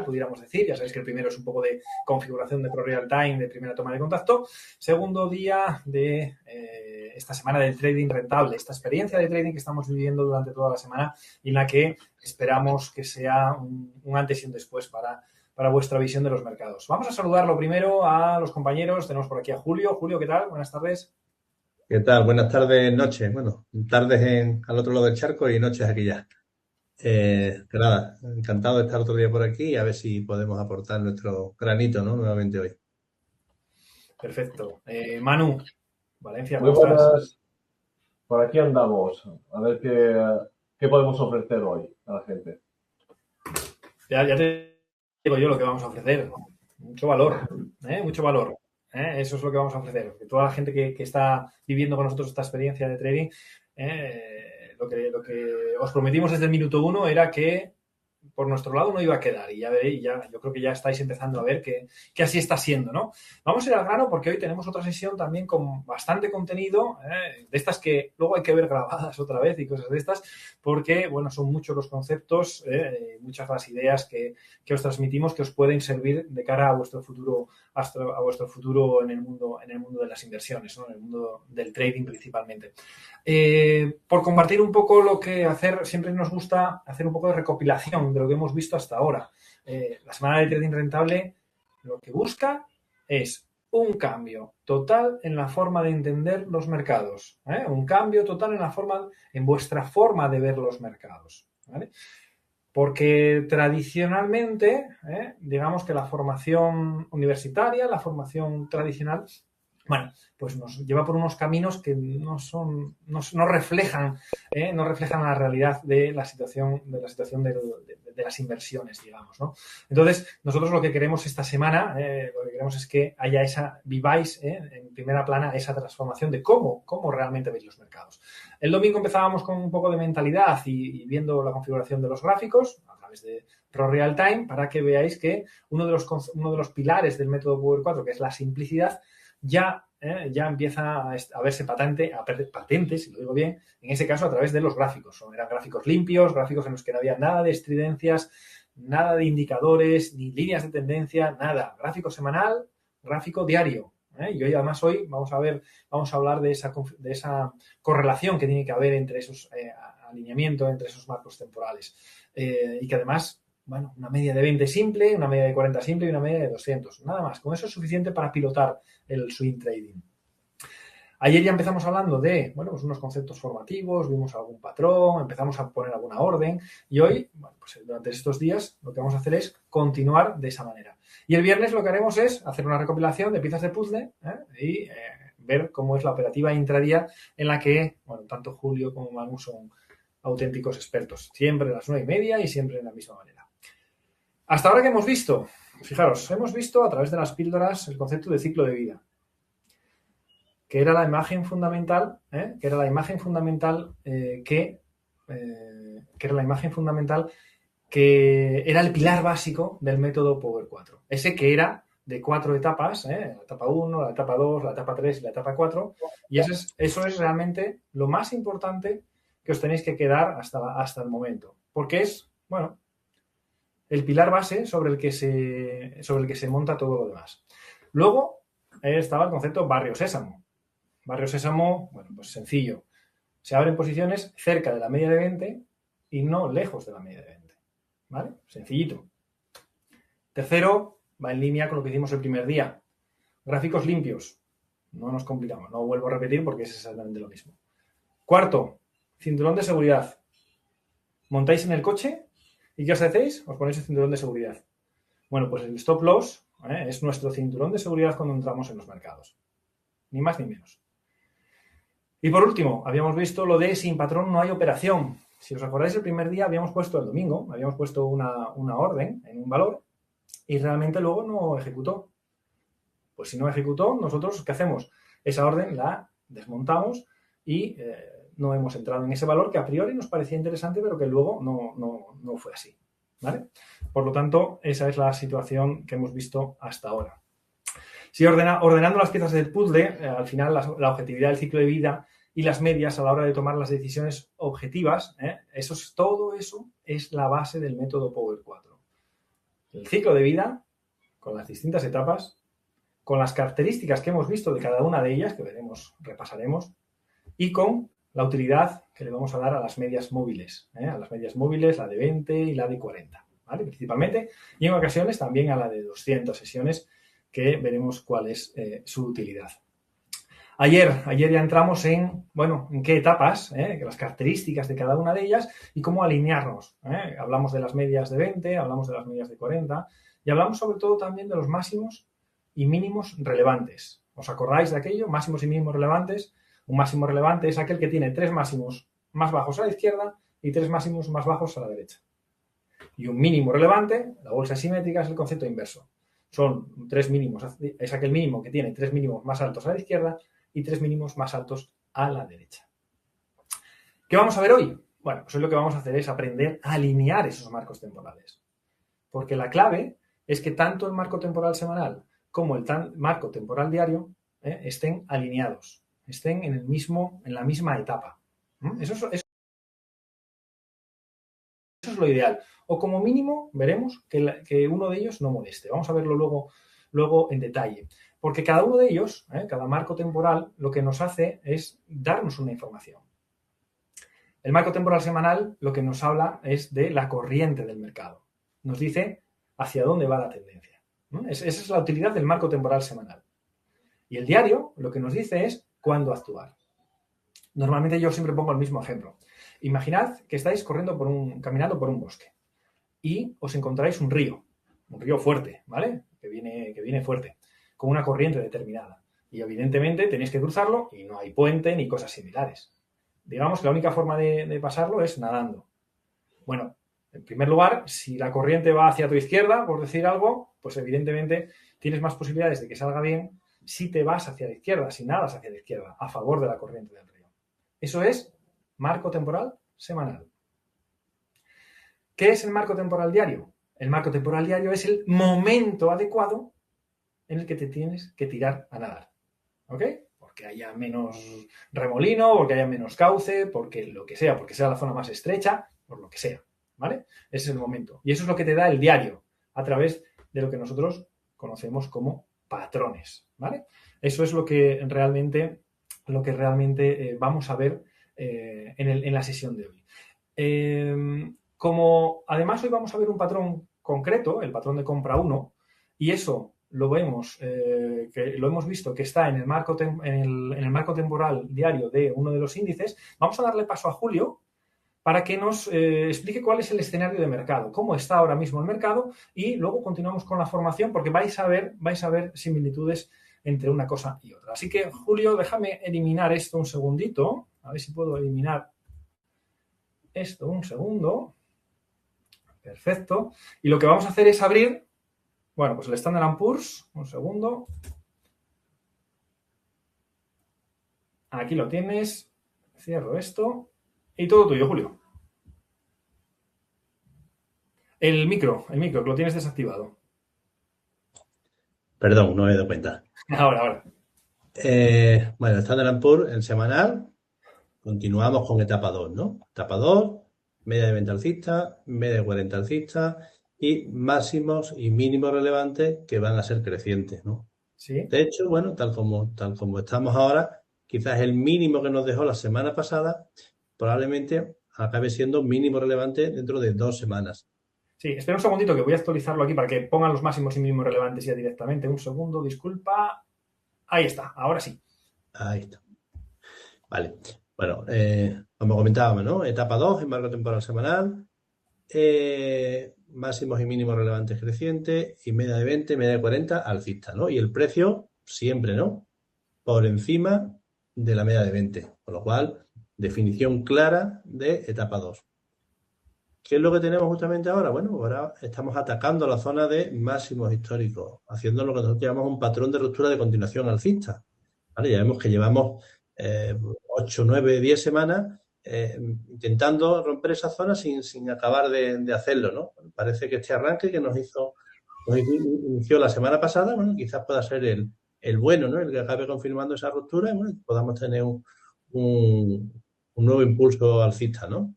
pudiéramos decir. Ya sabéis que el primero es un poco de configuración de ProReal Time, de primera toma de contacto. Segundo día de esta semana del trading rentable, esta experiencia de trading que estamos viviendo durante toda la semana y en la que esperamos que sea un antes y un después para vuestra visión de los mercados. Vamos a saludar lo primero a los compañeros. Tenemos por aquí a Julio. Julio, ¿qué tal? Buenas tardes. ¿Qué tal? Buenas tardes, noches. Bueno, tardes al otro lado del charco y noches aquí ya. Que nada, encantado de estar otro día por aquí y a ver si podemos aportar nuestro granito, ¿no? Nuevamente hoy. Perfecto. Manu, Valencia, Muy ¿cómo estás? buenas, por aquí andamos. A ver qué podemos ofrecer hoy a la gente. Ya te digo yo lo que vamos a ofrecer. Mucho valor, mucho valor. Eso es lo que vamos a ofrecer. Que toda la gente que está viviendo con nosotros esta experiencia de trading, lo que os prometimos desde el minuto 1 era que por nuestro lado no iba a quedar y ya veréis, yo creo que ya estáis empezando a ver que así está siendo, ¿no? Vamos a ir al grano porque hoy tenemos otra sesión también con bastante contenido, de estas que luego hay que ver grabadas otra vez y cosas de estas, porque, bueno, son muchos los conceptos, muchas las ideas que os transmitimos que os pueden servir de cara a vuestro futuro, en el mundo de las inversiones, ¿no? En el mundo del trading principalmente. Por compartir un poco lo que hacer, siempre nos gusta hacer un poco de recopilación de lo que hemos visto hasta ahora. La semana de trading rentable lo que busca es un cambio total en la forma de entender los mercados, un cambio total en vuestra forma de ver los mercados, ¿vale? Porque tradicionalmente, digamos que la formación universitaria, la formación tradicional, bueno, pues nos lleva por unos caminos que no reflejan la realidad de la situación de las inversiones, digamos, ¿no? Entonces, nosotros lo que queremos esta semana, lo que queremos es que viváis en primera plana esa transformación de cómo realmente veis los mercados. El domingo empezábamos con un poco de mentalidad y viendo la configuración de los gráficos a través de ProReal Time para que veáis que uno de los pilares del método Power 4, que es la simplicidad, ya empieza a verse patente, si lo digo bien, en ese caso a través de los gráficos. Eran gráficos limpios, gráficos en los que no había nada de estridencias, nada de indicadores, ni líneas de tendencia, nada. Gráfico semanal, gráfico diario. Y hoy vamos a hablar de esa correlación que tiene que haber entre esos alineamientos, entre esos marcos temporales. Y que además, bueno, una media de 20 simple, una media de 40 simple y una media de 200. Nada más. Con eso es suficiente para pilotar el swing trading. Ayer ya empezamos hablando de, bueno, pues unos conceptos formativos, vimos algún patrón, empezamos a poner alguna orden y hoy, bueno, pues durante estos días lo que vamos a hacer es continuar de esa manera. Y el viernes lo que haremos es hacer una recopilación de piezas de puzzle y ver cómo es la operativa intradía en la que, bueno, tanto Julio como Manu son auténticos expertos. Siempre a las 9:30 y siempre de la misma manera. Hasta ahora que hemos visto, fijaros, hemos visto a través de las píldoras el concepto de ciclo de vida, que era la imagen fundamental, que era el pilar básico del método Power 4. Ese que era de 4 etapas, la etapa 1, la etapa 2, la etapa 3 y la etapa 4. Y eso es realmente lo más importante que os tenéis que quedar hasta el momento. Porque es, bueno, el pilar base sobre el que se monta todo lo demás. Luego estaba el concepto barrio sésamo. Barrio sésamo, bueno, pues sencillo. Se abren posiciones cerca de la media de 20 y no lejos de la media de 20. ¿Vale? Sencillito. Tercero, va en línea con lo que hicimos el primer día. Gráficos limpios. No nos complicamos. No vuelvo a repetir porque es exactamente lo mismo. Cuarto, cinturón de seguridad. Montáis en el coche y ¿qué os hacéis? Os ponéis el cinturón de seguridad. Bueno, pues el stop loss es nuestro cinturón de seguridad cuando entramos en los mercados. Ni más ni menos. Y por último, habíamos visto lo de sin patrón no hay operación. Si os acordáis, el primer día habíamos puesto el domingo, habíamos puesto una orden en un valor y realmente luego no ejecutó. Pues si no ejecutó, nosotros, ¿qué hacemos? Esa orden la desmontamos y no hemos entrado en ese valor que a priori nos parecía interesante, pero que luego no fue así, ¿vale? Por lo tanto, esa es la situación que hemos visto hasta ahora. Si ordenando las piezas del puzzle, al final la objetividad del ciclo de vida y las medias a la hora de tomar las decisiones objetivas, todo eso es la base del método Power 4. el ciclo de vida, con las distintas etapas, con las características que hemos visto de cada una de ellas, que veremos, repasaremos, y con la utilidad que le vamos a dar a las medias móviles, a las medias móviles, la de 20 y la de 40, ¿vale? Principalmente, y en ocasiones también a la de 200 sesiones, que veremos cuál es su utilidad. Ayer ya entramos en qué etapas, las características de cada una de ellas y cómo alinearnos. Hablamos de las medias de 20, hablamos de las medias de 40 y hablamos sobre todo también de los máximos y mínimos relevantes. ¿Os acordáis de aquello? Máximos y mínimos relevantes. Un máximo relevante es aquel que tiene 3 máximos más bajos a la izquierda y 3 máximos más bajos a la derecha. Y un mínimo relevante, la bolsa simétrica, es el concepto inverso. Son 3 mínimos, es aquel mínimo que tiene 3 mínimos más altos a la izquierda y 3 mínimos más altos a la derecha. ¿Qué vamos a ver hoy? Bueno, pues hoy lo que vamos a hacer es aprender a alinear esos marcos temporales. Porque la clave es que tanto el marco temporal semanal como el marco temporal diario estén alineados, estén en la misma etapa. Eso es lo ideal. O como mínimo veremos que uno de ellos no moleste. Vamos a verlo luego en detalle. Porque cada uno de ellos, cada marco temporal, lo que nos hace es darnos una información. El marco temporal semanal lo que nos habla es de la corriente del mercado. Nos dice hacia dónde va la tendencia. Esa es la utilidad del marco temporal semanal. Y el diario lo que nos dice es cuándo actuar. Normalmente yo siempre pongo el mismo ejemplo. Imaginad que estáis caminando por un bosque y os encontráis un río fuerte, ¿vale? Que viene fuerte, con una corriente determinada. Y evidentemente tenéis que cruzarlo y no hay puente ni cosas similares. Digamos que la única forma de pasarlo es nadando. Bueno, en primer lugar, si la corriente va hacia tu izquierda, por decir algo, pues evidentemente tienes más posibilidades de que salga bien si te vas hacia la izquierda, si nadas hacia la izquierda, a favor de la corriente del río. Eso es marco temporal semanal. ¿Qué es el marco temporal diario? El marco temporal diario es el momento adecuado en el que te tienes que tirar a nadar. ¿Ok? Porque haya menos remolino, porque haya menos cauce, porque sea la zona más estrecha, por lo que sea. ¿Vale? Ese es el momento. Y eso es lo que te da el diario a través de lo que nosotros conocemos como patrones. ¿Vale? Eso es lo que realmente vamos a ver en la sesión de hoy. Como además hoy vamos a ver un patrón concreto, el patrón de compra 1, y eso lo vemos, que lo hemos visto que está en el marco temporal diario de uno de los índices, vamos a darle paso a Julio para que nos explique cuál es el escenario de mercado, cómo está ahora mismo el mercado, y luego continuamos con la formación porque vais a ver similitudes entre una cosa y otra. Así que, Julio, déjame eliminar esto un segundito, a ver si puedo eliminar esto un segundo. Perfecto. Y lo que vamos a hacer es abrir, pues el Standard & Poor's, un segundo. Aquí lo tienes. Cierro esto. Y todo tuyo, Julio. El micro, que lo tienes desactivado. Perdón, no me he dado cuenta. Ahora. Standard & Poor's, el semanal, continuamos con etapa 2, ¿no? Etapa 2, media de 20 alcista, media de 40 alcista y máximos y mínimos relevantes que van a ser crecientes, ¿no? Sí. De hecho, tal como estamos ahora, quizás el mínimo que nos dejó la semana pasada probablemente acabe siendo mínimo relevante dentro de 2 semanas. Sí, espera un segundito que voy a actualizarlo aquí para que pongan los máximos y mínimos relevantes ya directamente. Un segundo, disculpa. Ahí está, ahora sí. Ahí está. Vale. Bueno, como comentábamos, ¿no? Etapa 2, en marco temporal semanal, máximos y mínimos relevantes crecientes y media de 20, media de 40 alcista, ¿no? Y el precio siempre, ¿no? Por encima de la media de 20, con lo cual, definición clara de etapa 2. ¿Qué es lo que tenemos justamente ahora? Bueno, ahora estamos atacando la zona de máximos históricos, haciendo lo que nosotros llamamos un patrón de ruptura de continuación alcista. ¿Vale? Ya vemos que llevamos 8, 9, 10 semanas intentando romper esa zona sin acabar de hacerlo, ¿no? Parece que este arranque que nos inició la semana pasada, quizás pueda ser el bueno, ¿no? El que acabe confirmando esa ruptura y podamos tener un nuevo impulso alcista, ¿no?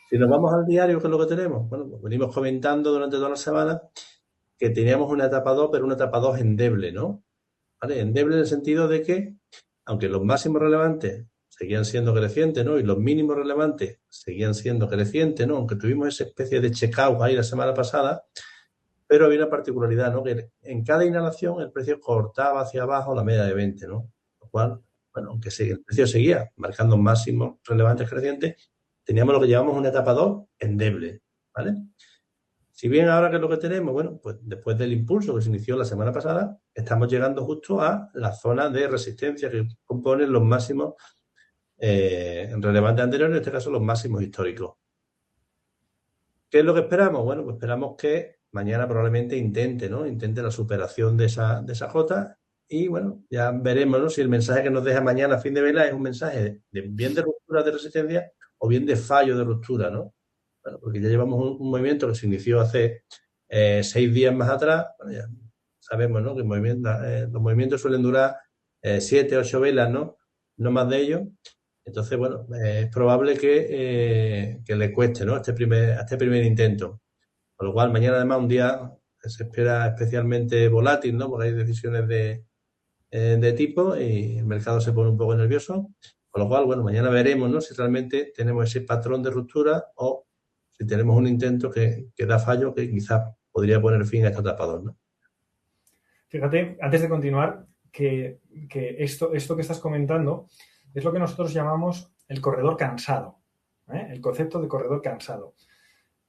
Si nos vamos al diario, ¿qué es lo que tenemos? Bueno, pues venimos comentando durante toda la semana que teníamos una etapa 2, pero una etapa 2 endeble, ¿no? ¿Vale? Endeble en el sentido de que, aunque los máximos relevantes seguían siendo crecientes, ¿no? Y los mínimos relevantes seguían siendo crecientes, ¿no? Aunque tuvimos esa especie de check-out ahí la semana pasada, pero había una particularidad, ¿no? Que en cada inhalación el precio cortaba hacia abajo la media de 20, ¿no? Lo cual, bueno, aunque el precio seguía marcando máximos relevantes crecientes, teníamos lo que llamamos una etapa 2 endeble, ¿vale? Si bien ahora, ¿qué es lo que tenemos? Bueno, pues después del impulso que se inició la semana pasada, estamos llegando justo a la zona de resistencia que componen los máximos relevantes anteriores, en este caso los máximos históricos. ¿Qué es lo que esperamos? Bueno, pues esperamos que mañana probablemente intente, ¿no? Intente la superación de esa J y, bueno, ya veremos, ¿no? Si el mensaje que nos deja mañana a fin de vela es un mensaje bien de ruptura de resistencia o bien de fallo de ruptura, ¿no? Bueno, porque ya llevamos un movimiento que se inició hace 6 días más atrás. Bueno, ya sabemos, ¿no? Que los movimientos suelen durar 7, 8 velas, ¿no? No más de ellos. Entonces, bueno, es probable que le cueste, ¿no? A este primer intento. Con lo cual, mañana además un día se espera especialmente volátil, ¿no? Porque hay decisiones de tipo y el mercado se pone un poco nervioso. Con lo cual, bueno, mañana veremos, ¿no? Si realmente tenemos ese patrón de ruptura o si tenemos un intento que da fallo que quizás podría poner fin a esta etapa 2, ¿no? Fíjate, antes de continuar, que esto que estás comentando es lo que nosotros llamamos el corredor cansado, ¿eh? El concepto de corredor cansado.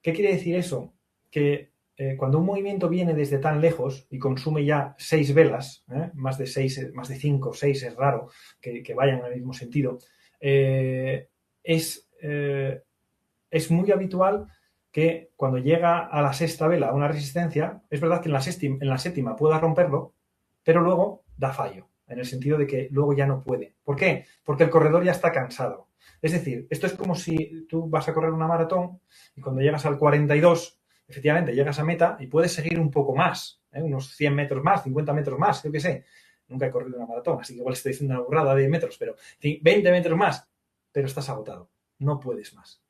¿Qué quiere decir eso? Que cuando un movimiento viene desde tan lejos y consume ya 6 velas, más de 5 o 6 es raro que vayan en el mismo sentido, es muy habitual que cuando llega a la sexta vela una resistencia, es verdad que en la séptima pueda romperlo, pero luego da fallo, en el sentido de que luego ya no puede. ¿Por qué? Porque el corredor ya está cansado. Es decir, esto es como si tú vas a correr una maratón y cuando llegas al 42, efectivamente llegas a meta y puedes seguir un poco más, unos 100 metros más, 50 metros más, yo qué sé. Nunca he corrido una maratón, así que igual estoy diciendo una burrada de metros, pero 20 metros más, pero estás agotado, no puedes más.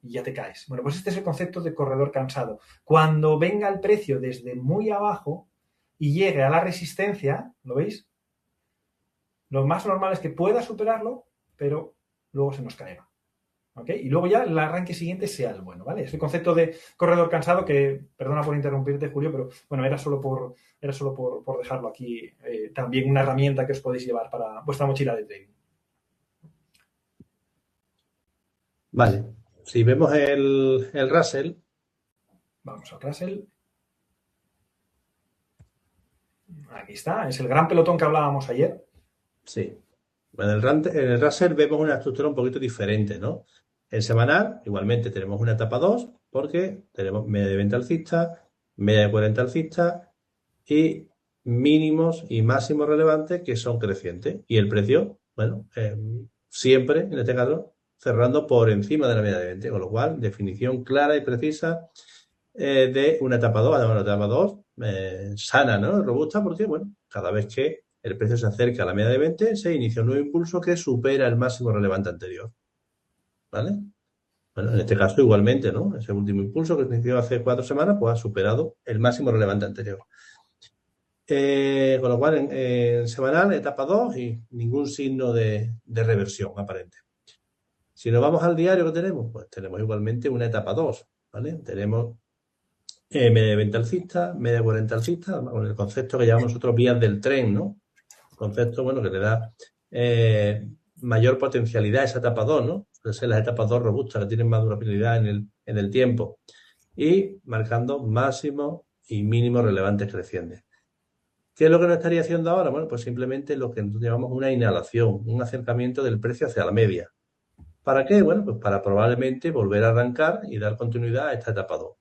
Y ya te caes. Bueno, pues este es el concepto de corredor cansado. Cuando venga el precio desde muy abajo y llegue a la resistencia, ¿lo veis? Lo más normal es que pueda superarlo, pero luego se nos caiga. ¿Okay? Y luego ya el arranque siguiente sea el bueno, ¿vale? Es el concepto de corredor cansado que, perdona por interrumpirte, Julio, pero bueno, era solo por dejarlo aquí. También una herramienta que os podéis llevar para vuestra mochila de trading. Vale. Si vemos el Russell. Vamos al Russell. Aquí está, es el gran pelotón que hablábamos ayer. Sí. En el Russell vemos una estructura un poquito diferente, ¿no? En semanal, igualmente tenemos una etapa 2 porque tenemos media de 20 alcista, media de 40 alcista y mínimos y máximos relevantes que son crecientes. Y el precio, bueno, siempre, en este caso, cerrando por encima de la media de 20, con lo cual, definición clara y precisa de una etapa 2, además una etapa 2 sana, ¿no? Robusta, porque, bueno, cada vez que el precio se acerca a la media de 20, se inicia un nuevo impulso que supera el máximo relevante anterior, ¿vale? Bueno, en este caso igualmente, ¿no? Ese último impulso que se inició hace 4 semanas, pues ha superado el máximo relevante anterior. Con lo cual, en semanal, etapa 2 y ningún signo de reversión aparente. Si nos vamos al diario que tenemos, pues tenemos igualmente una etapa 2, ¿vale? Tenemos media de 20 alcista, media de 40 alcista, con el concepto que llamamos nosotros vías del tren, ¿no? Concepto, bueno, que le da mayor potencialidad a esa etapa 2, ¿no? Pueden ser las etapas 2 robustas que tienen más durabilidad en el tiempo y marcando máximos y mínimos relevantes crecientes. ¿Qué es lo que nos estaría haciendo ahora? Bueno, pues simplemente lo que nosotros llamamos una inhalación, un acercamiento del precio hacia la media. ¿Para qué? Bueno, pues para probablemente volver a arrancar y dar continuidad a esta etapa 2,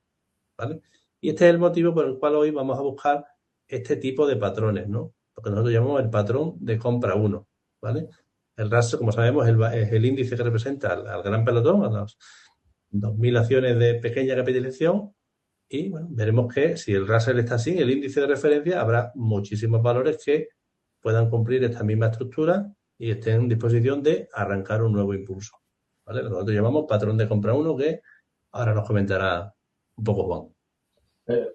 ¿vale? Y este es el motivo por el cual hoy vamos a buscar este tipo de patrones, ¿no? Lo que nosotros llamamos el patrón de compra 1, ¿vale? El Russell, como sabemos, es el índice que representa al gran pelotón, a las 2.000 acciones de pequeña capitalización. Y bueno, veremos que si el Russell está así, el índice de referencia, habrá muchísimos valores que puedan cumplir esta misma estructura y estén en disposición de arrancar un nuevo impulso, ¿vale? Lo que nosotros llamamos patrón de compra 1, que ahora nos comentará un poco Juan.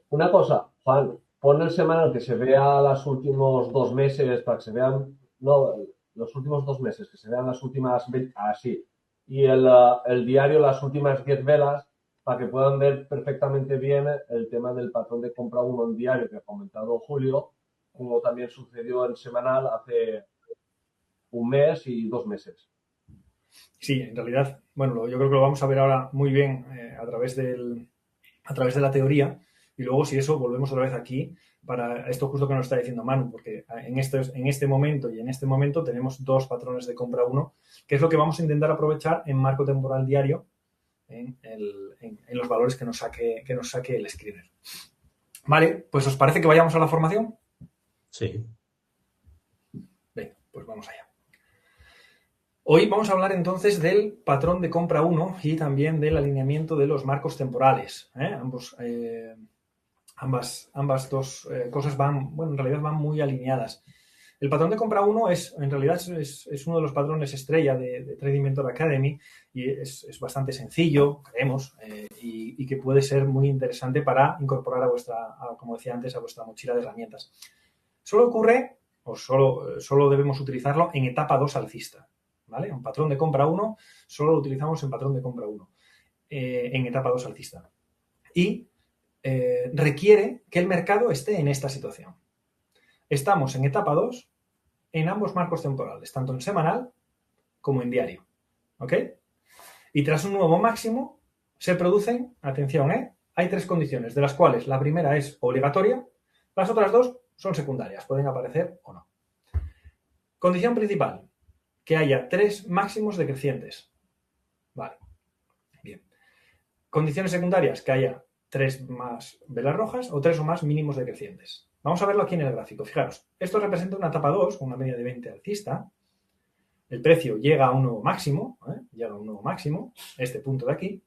Una cosa, Juan, pon el semanal que se vea los últimos 2 meses, para que se vean, no, los últimos 2 meses, que se vean las últimas, así, y el diario las últimas 10 velas, para que puedan ver perfectamente bien el tema del patrón de compra 1 en diario que ha comentado Julio, como también sucedió en semanal hace un mes y 2 meses. Sí, en realidad, bueno, yo creo que lo vamos a ver ahora muy bien a través de la teoría y luego si eso volvemos otra vez aquí para esto justo que nos está diciendo Manu, porque en este momento y en este momento tenemos dos patrones de compra 1, que es lo que vamos a intentar aprovechar en marco temporal diario en los valores que nos saque el screener. Vale, pues ¿os parece que vayamos a la formación? Sí. Venga, pues vamos allá. Hoy vamos a hablar entonces del patrón de compra 1 y también del alineamiento de los marcos temporales. Ambas dos cosas en realidad van muy alineadas. El patrón de compra 1 en realidad es uno de los patrones estrella de Trading Mentor Academy y es bastante sencillo, creemos, y que puede ser muy interesante para incorporar como decía antes, a vuestra mochila de herramientas. Solo ocurre, o solo debemos utilizarlo en etapa 2 alcista. ¿Vale? Un patrón de compra 1 solo lo utilizamos en patrón de compra 1 en etapa 2 alcista. Y requiere que el mercado esté en esta situación. Estamos en etapa 2 en ambos marcos temporales, tanto en semanal como en diario. ¿Ok? Y tras un nuevo máximo se producen, atención, hay 3 condiciones, de las cuales la primera es obligatoria, las otras 2 son secundarias, pueden aparecer o no. Condición principal, que haya 3 máximos decrecientes. Vale. Bien. Condiciones secundarias, que haya 3 más velas rojas o 3 o más mínimos decrecientes. Vamos a verlo aquí en el gráfico. Fijaros, esto representa una etapa 2, una media de 20 alcista. El precio llega a un nuevo máximo, este punto de aquí.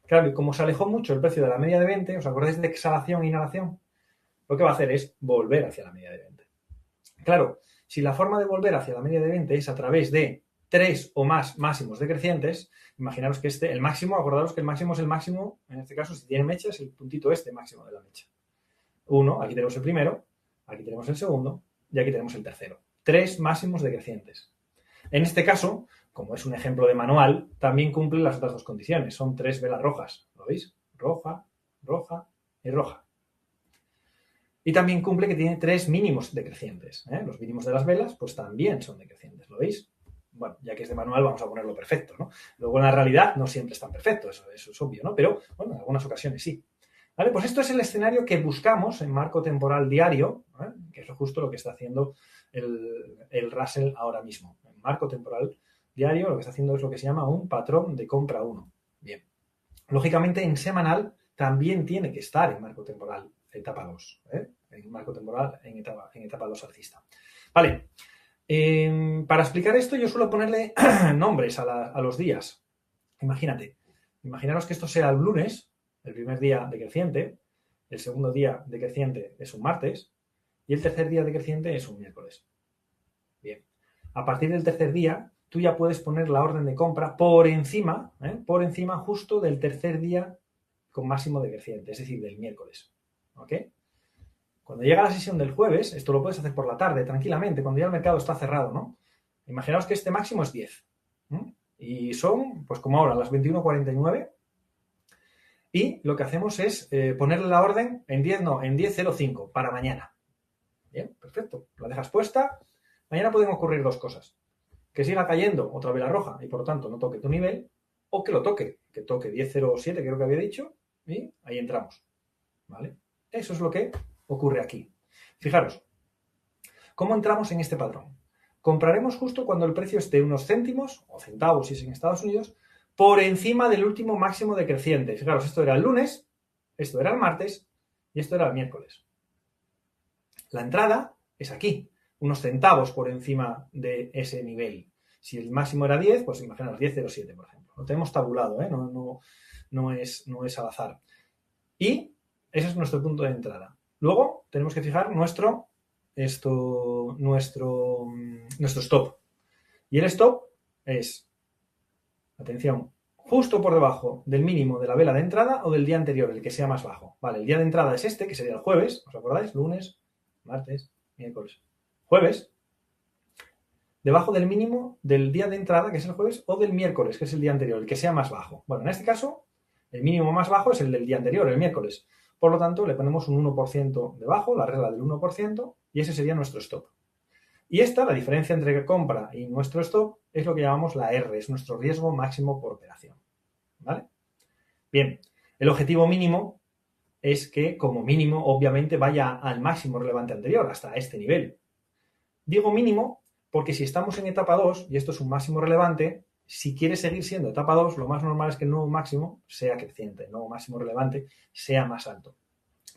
Claro, y como se alejó mucho el precio de la media de 20, ¿os acordáis de exhalación e inhalación? Lo que va a hacer es volver hacia la media de 20. Claro, si la forma de volver hacia la media de 20 es a través de 3 o más máximos decrecientes, imaginaros que el máximo, acordaros que el máximo es el máximo, en este caso si tiene mecha es el puntito máximo de la mecha. 1, aquí tenemos el primero, aquí tenemos el segundo y aquí tenemos el tercero. 3 máximos decrecientes. En este caso, como es un ejemplo de manual, también cumplen las otras 2 condiciones. Son 3 velas rojas, ¿lo veis? Roja, roja y roja. Y también cumple que tiene 3 mínimos decrecientes. Los mínimos de las velas, pues también son decrecientes, ¿lo veis? Bueno, ya que es de manual, vamos a ponerlo perfecto, ¿no? Luego, en la realidad, no siempre es tan perfecto, eso es obvio, ¿no? Pero, bueno, en algunas ocasiones sí. ¿Vale? Pues esto es el escenario que buscamos en marco temporal diario, que es justo lo que está haciendo el Russell ahora mismo. En marco temporal diario, lo que está haciendo es lo que se llama un patrón de compra 1. Bien. Lógicamente, en semanal también tiene que estar en marco temporal etapa 2, en marco temporal en etapa 2 alcista. Vale, para explicar esto yo suelo ponerle nombres a los días. Imaginaros que esto sea el lunes, el primer día decreciente, el segundo día decreciente es un martes y el tercer día decreciente es un miércoles. Bien, a partir del tercer día tú ya puedes poner la orden de compra por encima justo del tercer día con máximo decreciente, es decir, del miércoles. ¿Ok? Cuando llega la sesión del jueves, esto lo puedes hacer por la tarde, tranquilamente, cuando ya el mercado está cerrado, ¿no? Imaginaos que este máximo es 10. Y son, pues como ahora, las 21:49. Y lo que hacemos es ponerle la orden en 10:05 para mañana. Bien, perfecto. La dejas puesta. Mañana pueden ocurrir 2 cosas. Que siga cayendo otra vela roja y por lo tanto no toque tu nivel, o que lo toque, que toque 10:07, creo que había dicho, y ahí entramos. ¿Vale? Eso es lo que ocurre aquí. Fijaros, ¿cómo entramos en este patrón? Compraremos justo cuando el precio esté unos céntimos, o centavos si es en Estados Unidos, por encima del último máximo decreciente. Fijaros, esto era el lunes, esto era el martes y esto era el miércoles. La entrada es aquí, unos centavos por encima de ese nivel. Si el máximo era 10, pues imaginaos 10:07, por ejemplo. Lo tenemos tabulado, no es al azar. Y ese es nuestro punto de entrada. Luego tenemos que fijar nuestro stop. Y el stop es, atención, justo por debajo del mínimo de la vela de entrada o del día anterior, el que sea más bajo. Vale, el día de entrada es este, que sería el jueves, ¿os acordáis? Lunes, martes, miércoles, jueves. Debajo del mínimo del día de entrada, que es el jueves, o del miércoles, que es el día anterior, el que sea más bajo. Bueno, en este caso, el mínimo más bajo es el del día anterior, el miércoles. Por lo tanto, le ponemos un 1% debajo, la regla del 1%, y ese sería nuestro stop. Y esta, la diferencia entre compra y nuestro stop, es lo que llamamos la R, es nuestro riesgo máximo por operación. ¿Vale? Bien, el objetivo mínimo es que, como mínimo, obviamente vaya al máximo relevante anterior, hasta este nivel. Digo mínimo porque si estamos en etapa 2, y esto es un máximo relevante, si quiere seguir siendo etapa 2, lo más normal es que el nuevo máximo sea creciente, el nuevo máximo relevante sea más alto.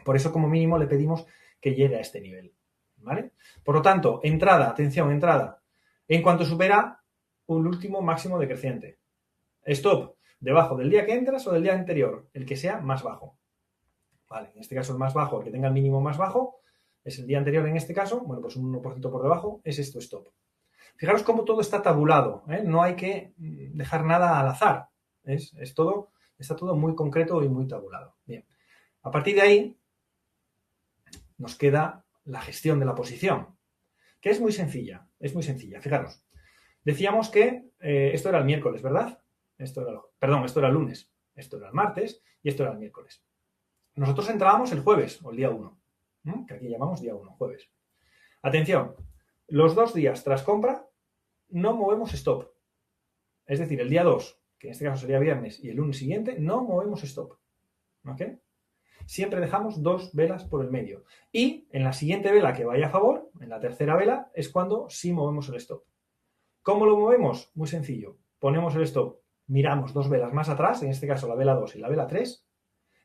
Por eso, como mínimo, le pedimos que llegue a este nivel. ¿Vale? Por lo tanto, entrada, atención, entrada, en cuanto supera un último máximo decreciente. Stop, debajo del día que entras o del día anterior, el que sea más bajo. Vale, en este caso el más bajo, el que tenga el mínimo más bajo, es el día anterior en este caso, bueno, pues un 1% por debajo, es esto stop. Fijaros cómo todo está tabulado, ¿eh? No hay que dejar nada al azar, es todo, está todo muy concreto y muy tabulado. Bien, a partir de ahí nos queda la gestión de la posición, que es muy sencilla, fijaros. Decíamos que esto era el miércoles, ¿verdad? Esto era el lunes, esto era el martes y esto era el miércoles. Nosotros entrábamos el jueves o el día 1, que aquí llamamos día 1, jueves. Atención, los 2 días tras compra no movemos stop. Es decir, el día 2, que en este caso sería viernes, y el lunes siguiente, no movemos stop. ¿Ok? Siempre dejamos 2 velas por el medio. Y en la siguiente vela que vaya a favor, en la tercera vela, es cuando sí movemos el stop. ¿Cómo lo movemos? Muy sencillo. Ponemos el stop, miramos 2 velas más atrás, en este caso la vela 2 y la vela 3,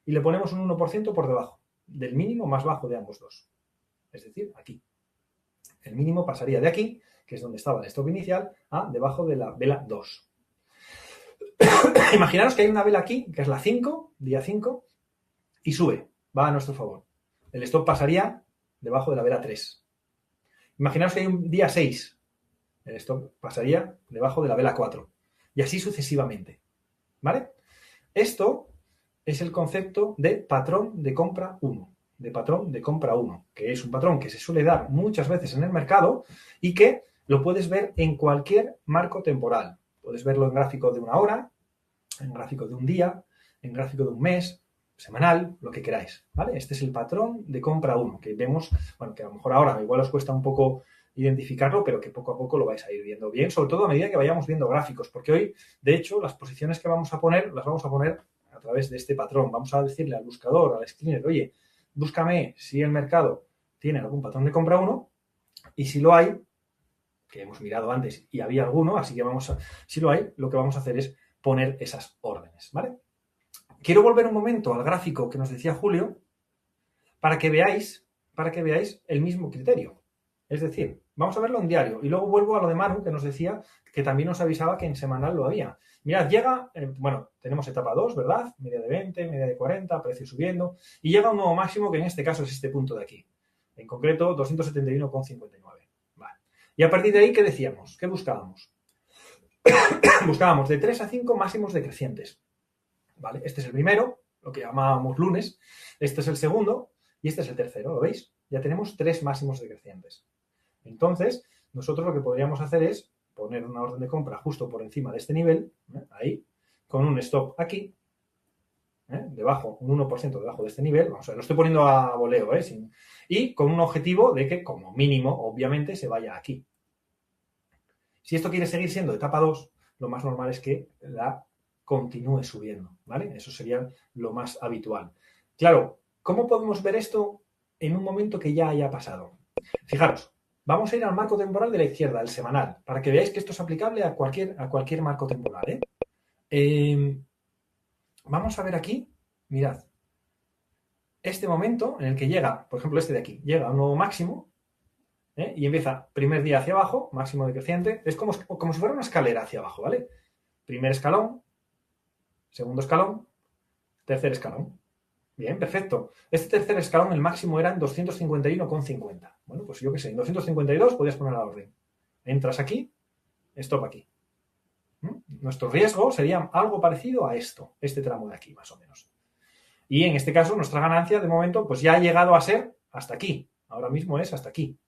y le ponemos un 1% por debajo del mínimo más bajo de ambos dos. Es decir, aquí. El mínimo pasaría de aquí, que es donde estaba el stop inicial, a debajo de la vela 2. Imaginaros que hay una vela aquí, que es la 5, día 5, y sube, va a nuestro favor. El stop pasaría debajo de la vela 3. Imaginaos que hay un día 6, el stop pasaría debajo de la vela 4. Y así sucesivamente. ¿Vale? Esto es el concepto de patrón de compra 1. De patrón de compra 1, que es un patrón que se suele dar muchas veces en el mercado y que lo puedes ver en cualquier marco temporal. Puedes verlo en gráfico de una hora, en gráfico de un día, en gráfico de un mes, semanal, lo que queráis, ¿vale? Este es el patrón de compra 1, que vemos, bueno, que a lo mejor ahora igual os cuesta un poco identificarlo, pero que poco a poco lo vais a ir viendo bien, sobre todo a medida que vayamos viendo gráficos, porque hoy, de hecho, las posiciones que vamos a poner, las vamos a poner a través de este patrón. Vamos a decirle al buscador, al screener, oye, búscame si el mercado tiene algún patrón de compra 1 y si lo hay, que hemos mirado antes y había alguno, así que si lo hay, lo que vamos a hacer es poner esas órdenes, ¿vale? Quiero volver un momento al gráfico que nos decía Julio para que veáis el mismo criterio. Es decir, vamos a verlo en diario y luego vuelvo a lo de Manu que nos decía que también nos avisaba que en semanal lo había. Mirad, llega, bueno, tenemos etapa 2, ¿verdad? Media de 20, media de 40, precio subiendo y llega un nuevo máximo que en este caso es este punto de aquí. En concreto, 271,59. Vale. Y a partir de ahí, ¿qué decíamos? ¿Qué buscábamos? Buscábamos de 3 a 5 máximos decrecientes. ¿Vale? Este es el primero, lo que llamábamos lunes. Este es el segundo y este es el tercero, ¿lo veis? Ya tenemos 3 máximos decrecientes. Entonces, nosotros lo que podríamos hacer es poner una orden de compra justo por encima de este nivel, ahí, con un stop aquí, debajo, un 1% debajo de este nivel, vamos a ver, lo estoy poniendo a voleo, y con un objetivo de que, como mínimo, obviamente, se vaya aquí. Si esto quiere seguir siendo etapa 2, lo más normal es que la continúe subiendo, ¿vale? Eso sería lo más habitual. Claro, ¿cómo podemos ver esto en un momento que ya haya pasado? Fijaros, vamos a ir al marco temporal de la izquierda, el semanal, para que veáis que esto es aplicable a cualquier marco temporal, vamos a ver aquí, mirad, este momento en el que llega, por ejemplo, este de aquí, llega a un nuevo máximo, y empieza primer día hacia abajo, máximo decreciente, es como si fuera una escalera hacia abajo, ¿vale? Primer escalón, segundo escalón, tercer escalón. Bien, perfecto. Este tercer escalón, el máximo era en 251,50. Bueno, pues yo qué sé, en 252 podías poner la orden. Entras aquí, stop aquí. nuestro riesgo sería algo parecido a esto, este tramo de aquí, más o menos. Y en este caso, nuestra ganancia, de momento, pues ya ha llegado a ser hasta aquí. Ahora mismo es hasta aquí.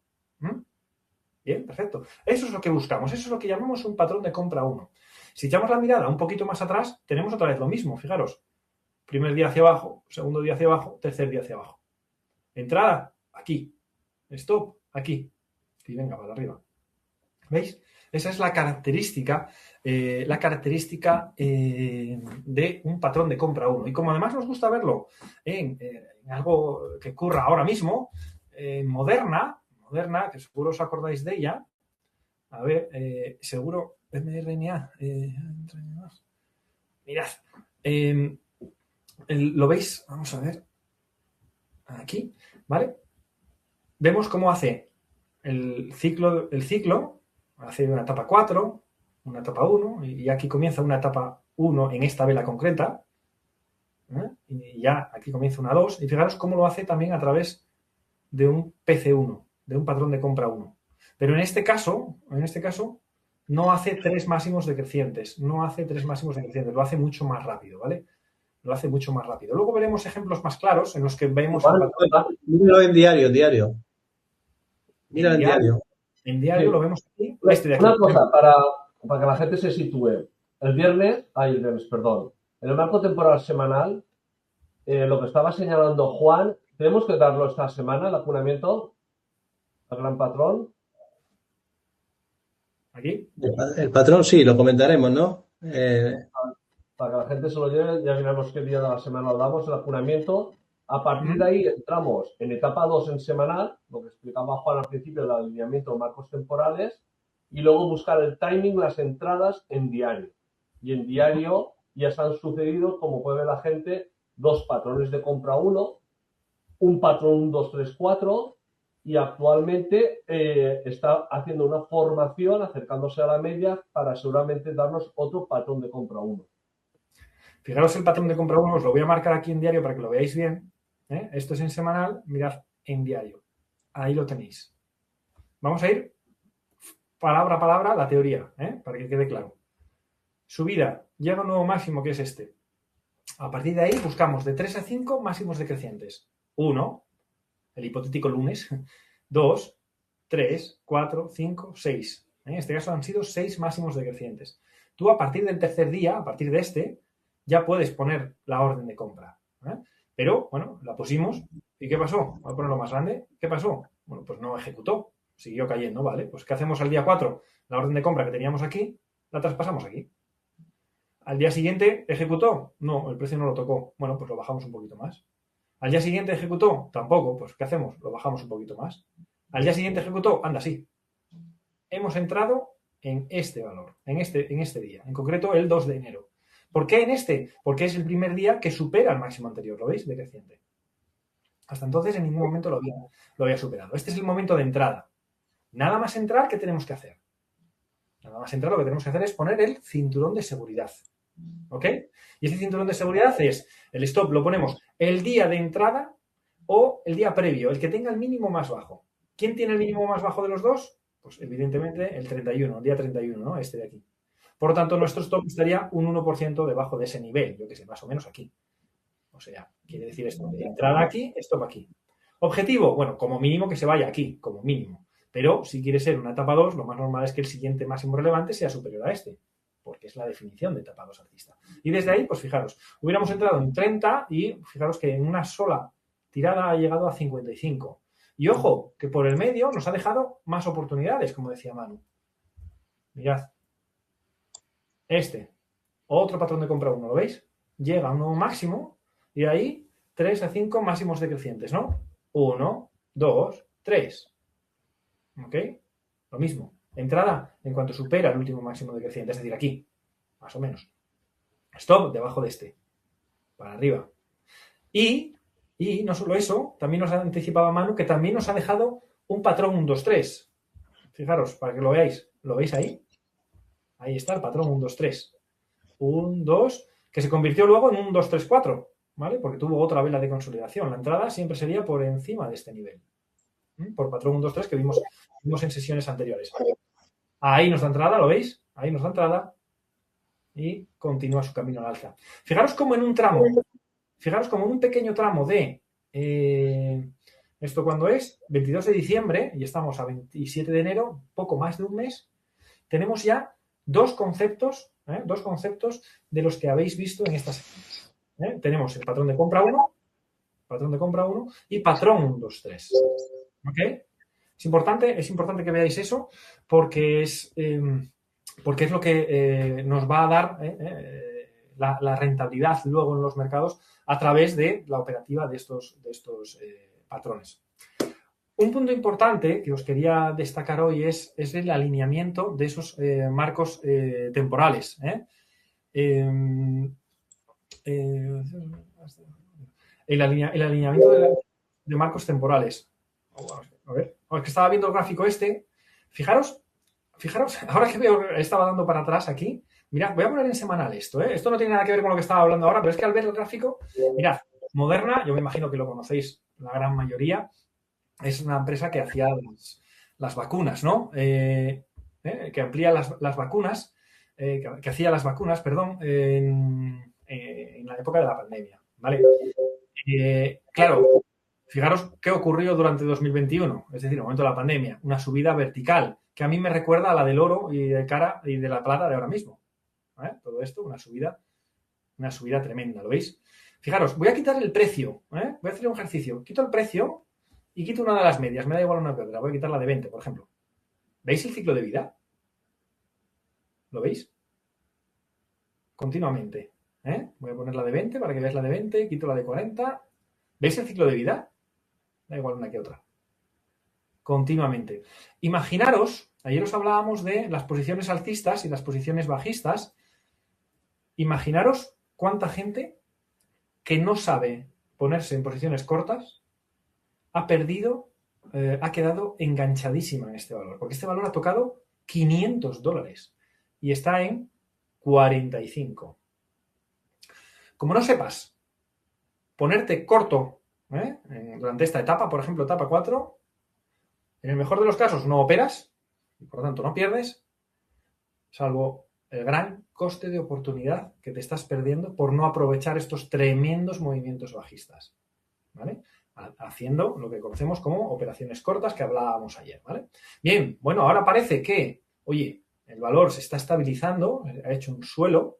Bien, perfecto. Eso es lo que buscamos. Eso es lo que llamamos un patrón de compra 1. Si echamos la mirada un poquito más atrás, tenemos otra vez lo mismo. Fijaros, primer día hacia abajo, segundo día hacia abajo, tercer día hacia abajo. Entrada, aquí. Stop, aquí. Y venga, para arriba. ¿Veis? Esa es la característica de un patrón de compra 1. Y como además nos gusta verlo en algo que ocurra ahora mismo, Moderna, que seguro os acordáis de ella, a ver, seguro, mRNA, mirad, ¿lo veis? Vamos a ver, aquí, ¿vale? Vemos cómo hace el ciclo, hace una etapa 4, una etapa 1, y aquí comienza una etapa 1 en esta vela concreta, y ya aquí comienza una 2, y fijaros cómo lo hace también a través de un PC1, de un patrón de compra 1. Pero en este caso, no hace 3 máximos decrecientes, lo hace mucho más rápido, ¿vale? Lo hace mucho más rápido. Luego veremos ejemplos más claros en los que vemos... Míralo en diario. Mira en diario. En diario lo vemos aquí. Una cosa, para que la gente se sitúe. En el marco temporal semanal, lo que estaba señalando Juan, tenemos que darlo esta semana, el acunamiento al gran patrón. ¿Aquí? El patrón sí, lo comentaremos, ¿no? Para que la gente se lo lleve, ya miramos qué día de la semana lo damos, el acunamiento. A partir de ahí entramos en etapa 2 en semanal, lo que explicaba Juan al principio, el alineamiento de marcos temporales, y luego buscar el timing, las entradas en diario. Y en diario ya se han sucedido, como puede ver la gente, 2 patrones de compra 1, un patrón 1, 2, 3, 4, y actualmente está haciendo una formación acercándose a la media para seguramente darnos otro patrón de compra 1. Fijaros el patrón de compra 1, os lo voy a marcar aquí en diario para que lo veáis bien. Esto es en semanal, mirad en diario. Ahí lo tenéis. Vamos a ir palabra a palabra la teoría, para que quede claro. Subida, llega a un nuevo máximo que es este. A partir de ahí buscamos de 3 a 5 máximos decrecientes. 1, el hipotético lunes. 2, 3, 4, 5, 6. En este caso han sido 6 máximos decrecientes. Tú a partir del tercer día, a partir de este, ya puedes poner la orden de compra. Pero, bueno, la pusimos. ¿Y qué pasó? Voy a ponerlo más grande. ¿Qué pasó? Bueno, pues no ejecutó. Siguió cayendo, ¿vale? Pues ¿qué hacemos al día 4? La orden de compra que teníamos aquí, la traspasamos aquí. ¿Al día siguiente ejecutó? No, el precio no lo tocó. Bueno, pues lo bajamos un poquito más. ¿Al día siguiente ejecutó? Tampoco. Pues ¿qué hacemos? Lo bajamos un poquito más. ¿Al día siguiente ejecutó? Anda, sí. Hemos entrado en este valor, en este día. En concreto, el 2 de enero. ¿Por qué en este? Porque es el primer día que supera el máximo anterior, ¿lo veis? Decreciente. Hasta entonces en ningún momento lo había superado. Este es el momento de entrada. Nada más entrar, ¿qué tenemos que hacer? Nada más entrar, lo que tenemos que hacer es poner el cinturón de seguridad. ¿Ok? Y ese cinturón de seguridad es, el stop lo ponemos el día de entrada o el día previo, el que tenga el mínimo más bajo. ¿Quién tiene el mínimo más bajo de los dos? Pues evidentemente el 31, el día 31, ¿no? Este de aquí. Por lo tanto, nuestro stop estaría un 1% debajo de ese nivel, yo que sé, más o menos aquí. O sea, quiere decir esto, entrada aquí, stop aquí. Objetivo, bueno, como mínimo que se vaya aquí, como mínimo. Pero si quiere ser una etapa 2, lo más normal es que el siguiente máximo relevante sea superior a este, porque es la definición de etapa 2 alcista. Y desde ahí, pues fijaros, hubiéramos entrado en 30 y fijaros que en una sola tirada ha llegado a 55. Y ojo, que por el medio nos ha dejado más oportunidades, como decía Manu. Mirad. Otro patrón de compra 1, ¿lo veis? Llega a un nuevo máximo y de ahí 3 a 5 máximos decrecientes, ¿no? 1, 2, 3. ¿Ok? Lo mismo. Entrada en cuanto supera el último máximo decreciente, es decir, aquí, más o menos. Stop debajo de este. Para arriba. Y no solo eso, también nos ha anticipado Manu que también nos ha dejado un patrón 1, 2, 3. Fijaros, para que lo veáis. ¿Lo veis ahí? Ahí está el patrón 1, 2, 3. 1, 2, que se convirtió luego en 1, 2, 3, 4, ¿vale? Porque tuvo otra vela de consolidación. La entrada siempre sería por encima de este nivel. Por patrón 1, 2, 3 que vimos en sesiones anteriores. Ahí nos da entrada, ¿lo veis? Ahí nos da entrada. y continúa su camino al alza. Fijaros como en un tramo, fijaros como en un pequeño tramo de, ¿esto cuándo es? 22 de diciembre, y estamos a 27 de enero, poco más de un mes, tenemos ya dos conceptos de los que habéis visto en estas semanas. Tenemos el patrón de compra 1, y patrón 1, 2, 3. ¿Ok? Es importante que veáis eso porque es lo que nos va a dar la rentabilidad luego en los mercados a través de la operativa de estos patrones. Un punto importante que os quería destacar hoy es el alineamiento de esos marcos temporales. El alineamiento de marcos temporales. A ver, es que estaba viendo el gráfico este. Fijaros, ahora que estaba dando para atrás aquí, mirad, voy a poner en semanal esto, ¿eh? Esto no tiene nada que ver con lo que estaba hablando ahora, pero es que al ver el gráfico, mirad, Moderna, yo me imagino que lo conocéis la gran mayoría, es una empresa que hacía las vacunas, ¿no? Que amplía las vacunas, que hacía las vacunas, perdón, en la época de la pandemia, ¿vale? Claro, fijaros qué ocurrió durante 2021, es decir, el momento de la pandemia, una subida vertical, que a mí me recuerda a la del oro y de la plata de ahora mismo. ¿Vale? Todo esto, una subida tremenda, ¿lo veis? Fijaros, voy a quitar el precio, voy a hacer un ejercicio, quito el precio y quito una de las medias, me da igual una que otra, voy a quitar la de 20, por ejemplo. ¿Veis el ciclo de vida? ¿Lo veis? Continuamente. Voy a poner la de 20 para que veáis la de 20, quito la de 40. ¿Veis el ciclo de vida? Da igual una que otra. Continuamente. Imaginaros, ayer os hablábamos de las posiciones alcistas y las posiciones bajistas. Imaginaros cuánta gente que no sabe ponerse en posiciones cortas ha quedado enganchadísima en este valor, porque este valor ha tocado $500 y está en 45. Como no sepas ponerte corto durante esta etapa, por ejemplo, etapa 4, en el mejor de los casos no operas y por lo tanto no pierdes, salvo el gran coste de oportunidad que te estás perdiendo por no aprovechar estos tremendos movimientos bajistas, ¿vale? Haciendo lo que conocemos como operaciones cortas que hablábamos ayer, ¿vale? Bien, bueno, ahora parece que, oye, el valor se está estabilizando, ha hecho un suelo,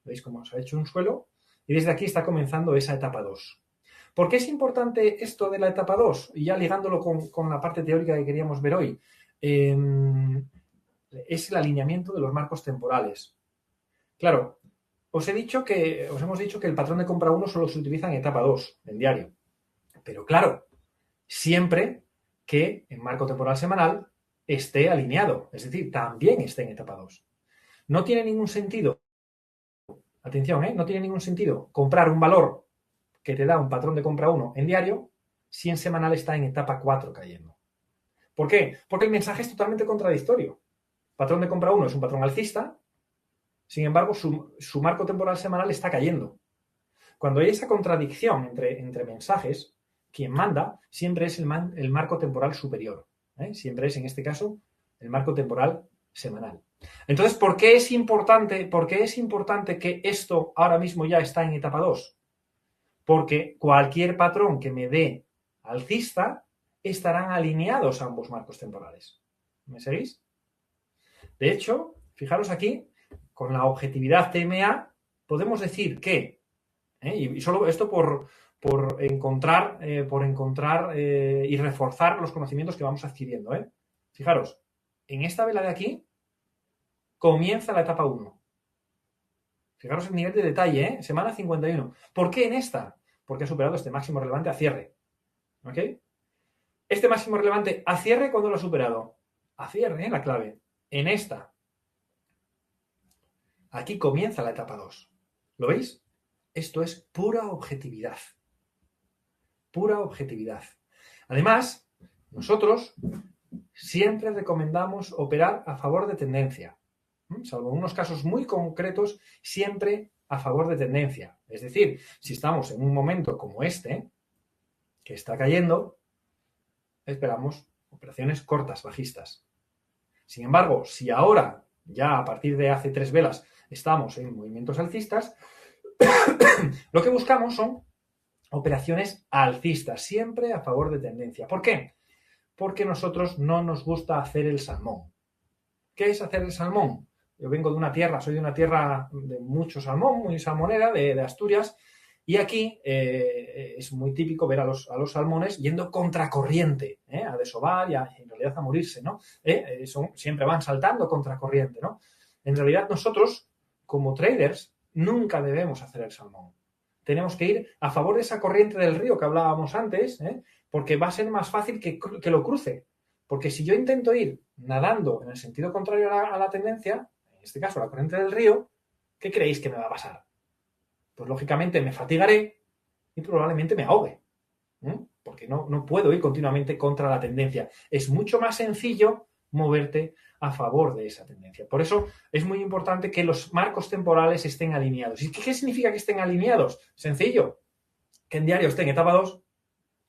¿veis cómo se ha hecho un suelo? Y desde aquí está comenzando esa etapa 2. ¿Por qué es importante esto de la etapa 2? Y ya ligándolo con la parte teórica que queríamos ver hoy, es el alineamiento de los marcos temporales. Claro, os hemos dicho que el patrón de compra 1 solo se utiliza en etapa 2, en diario. Pero claro, siempre que en marco temporal semanal esté alineado, es decir, también esté en etapa 2. No tiene ningún sentido, atención, no tiene ningún sentido comprar un valor que te da un patrón de compra 1 en diario si en semanal está en etapa 4 cayendo. ¿Por qué? Porque el mensaje es totalmente contradictorio. Patrón de compra 1 es un patrón alcista, sin embargo, su marco temporal semanal está cayendo. Cuando hay esa contradicción entre mensajes, quien manda siempre es el marco temporal superior. Siempre es, en este caso, el marco temporal semanal. Entonces, ¿por qué es importante que esto ahora mismo ya está en etapa 2? Porque cualquier patrón que me dé alcista estarán alineados a ambos marcos temporales. ¿Me seguís? De hecho, fijaros aquí, con la objetividad TMA, podemos decir que, y solo esto por encontrar y reforzar los conocimientos que vamos adquiriendo. Fijaros, en esta vela de aquí comienza la etapa 1. Fijaros el nivel de detalle, semana 51. ¿Por qué en esta? Porque ha superado este máximo relevante a cierre. ¿Ok? Este máximo relevante a cierre, ¿cuándo lo ha superado? A cierre, la clave. En esta. Aquí comienza la etapa 2. ¿Lo veis? Esto es pura objetividad. Pura objetividad. Además, nosotros siempre recomendamos operar a favor de tendencia. Salvo en unos casos muy concretos, siempre a favor de tendencia. Es decir, si estamos en un momento como este, que está cayendo, esperamos operaciones cortas, bajistas. Sin embargo, si ahora ya a partir de hace 3 velas estamos en movimientos alcistas, lo que buscamos son operaciones alcistas, siempre a favor de tendencia. ¿Por qué? Porque nosotros no nos gusta hacer el salmón. ¿Qué es hacer el salmón? Yo vengo de una tierra, soy de una tierra de mucho salmón, muy salmonera, de Asturias, y aquí es muy típico ver a los salmones yendo contracorriente, a desovar y en realidad a morirse, ¿no? Siempre van saltando contracorriente, ¿no? En realidad nosotros, como traders, nunca debemos hacer el salmón. Tenemos que ir a favor de esa corriente del río que hablábamos antes, porque va a ser más fácil que lo cruce. Porque si yo intento ir nadando en el sentido contrario a la tendencia, en este caso la corriente del río, ¿qué creéis que me va a pasar? Pues lógicamente me fatigaré y probablemente me ahogue. Porque no puedo ir continuamente contra la tendencia. Es mucho más sencillo moverte a favor de esa tendencia. Por eso es muy importante que los marcos temporales estén alineados. ¿Y qué significa que estén alineados? Sencillo. Que en diario esté en etapa 2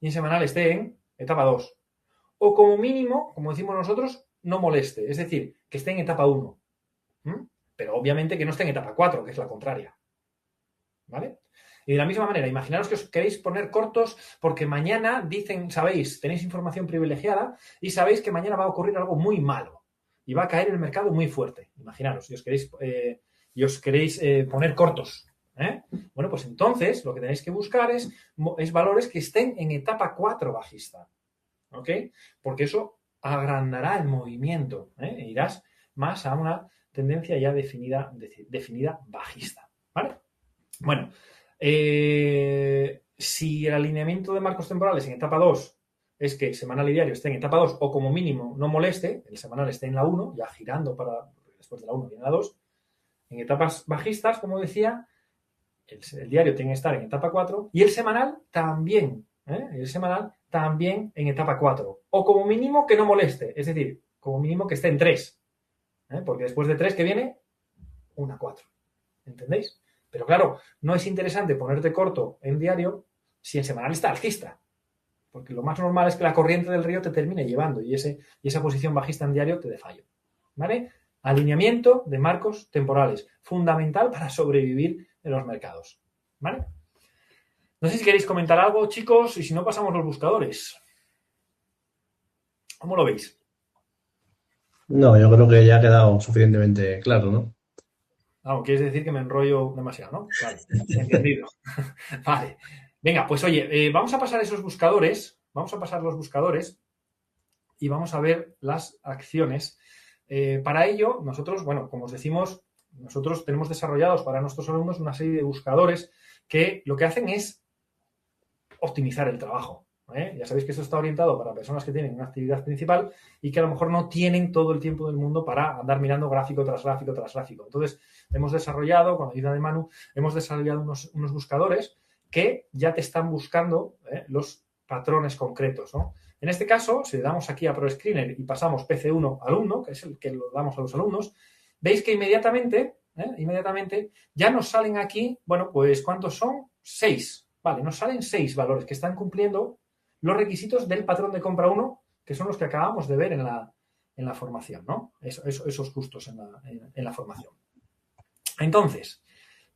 y en semanal esté en etapa 2. O como mínimo, como decimos nosotros, no moleste. Es decir, que esté en etapa 1. Pero obviamente que no esté en etapa 4, que es la contraria. ¿Vale? Y de la misma manera, imaginaros que os queréis poner cortos porque mañana dicen, sabéis, tenéis información privilegiada y sabéis que mañana va a ocurrir algo muy malo y va a caer el mercado muy fuerte. Imaginaros, y os queréis poner cortos. Bueno, pues entonces lo que tenéis que buscar es valores que estén en etapa 4 bajista. ¿Ok? Porque eso agrandará el movimiento. E irás más a una tendencia ya definida bajista. ¿Vale? Bueno, si el alineamiento de marcos temporales en etapa 2 es que semanal y diario esté en etapa 2 o como mínimo no moleste, el semanal esté en la 1, ya girando después de la 1 viene la 2, en etapas bajistas, como decía, el diario tiene que estar en etapa 4 y el semanal también, en etapa 4 o como mínimo que no moleste, es decir, como mínimo que esté en 3, porque después de 3 que viene, una 4, ¿entendéis? Pero claro, no es interesante ponerte corto en diario si en semanal está alcista. Porque lo más normal es que la corriente del río te termine llevando y esa posición bajista en diario te dé fallo. ¿Vale? Alineamiento de marcos temporales. Fundamental para sobrevivir en los mercados. ¿Vale? No sé si queréis comentar algo, chicos, y si no pasamos los buscadores. ¿Cómo lo veis? No, yo creo que ya ha quedado suficientemente claro, ¿no? Quieres decir que me enrollo demasiado, ¿no? Vale, entendido. Vale. Venga, pues oye, vamos a pasar esos buscadores, vamos a pasar los buscadores y vamos a ver las acciones. Para ello, nosotros, bueno, como os decimos, nosotros tenemos desarrollados para nuestros alumnos una serie de buscadores que lo que hacen es optimizar el trabajo. Ya sabéis que esto está orientado para personas que tienen una actividad principal y que a lo mejor no tienen todo el tiempo del mundo para andar mirando gráfico tras gráfico tras gráfico. Entonces, hemos desarrollado, con la ayuda de Manu, hemos desarrollado unos buscadores que ya te están buscando los patrones concretos, ¿no? En este caso, si le damos aquí a ProScreener y pasamos PC1 alumno, que es el que lo damos a los alumnos, veis que inmediatamente ya nos salen aquí, bueno, pues ¿cuántos son? 6. Vale, nos salen 6 valores que están cumpliendo los requisitos del patrón de compra 1, que son los que acabamos de ver en la formación, ¿no? Esos justos en la formación. Entonces,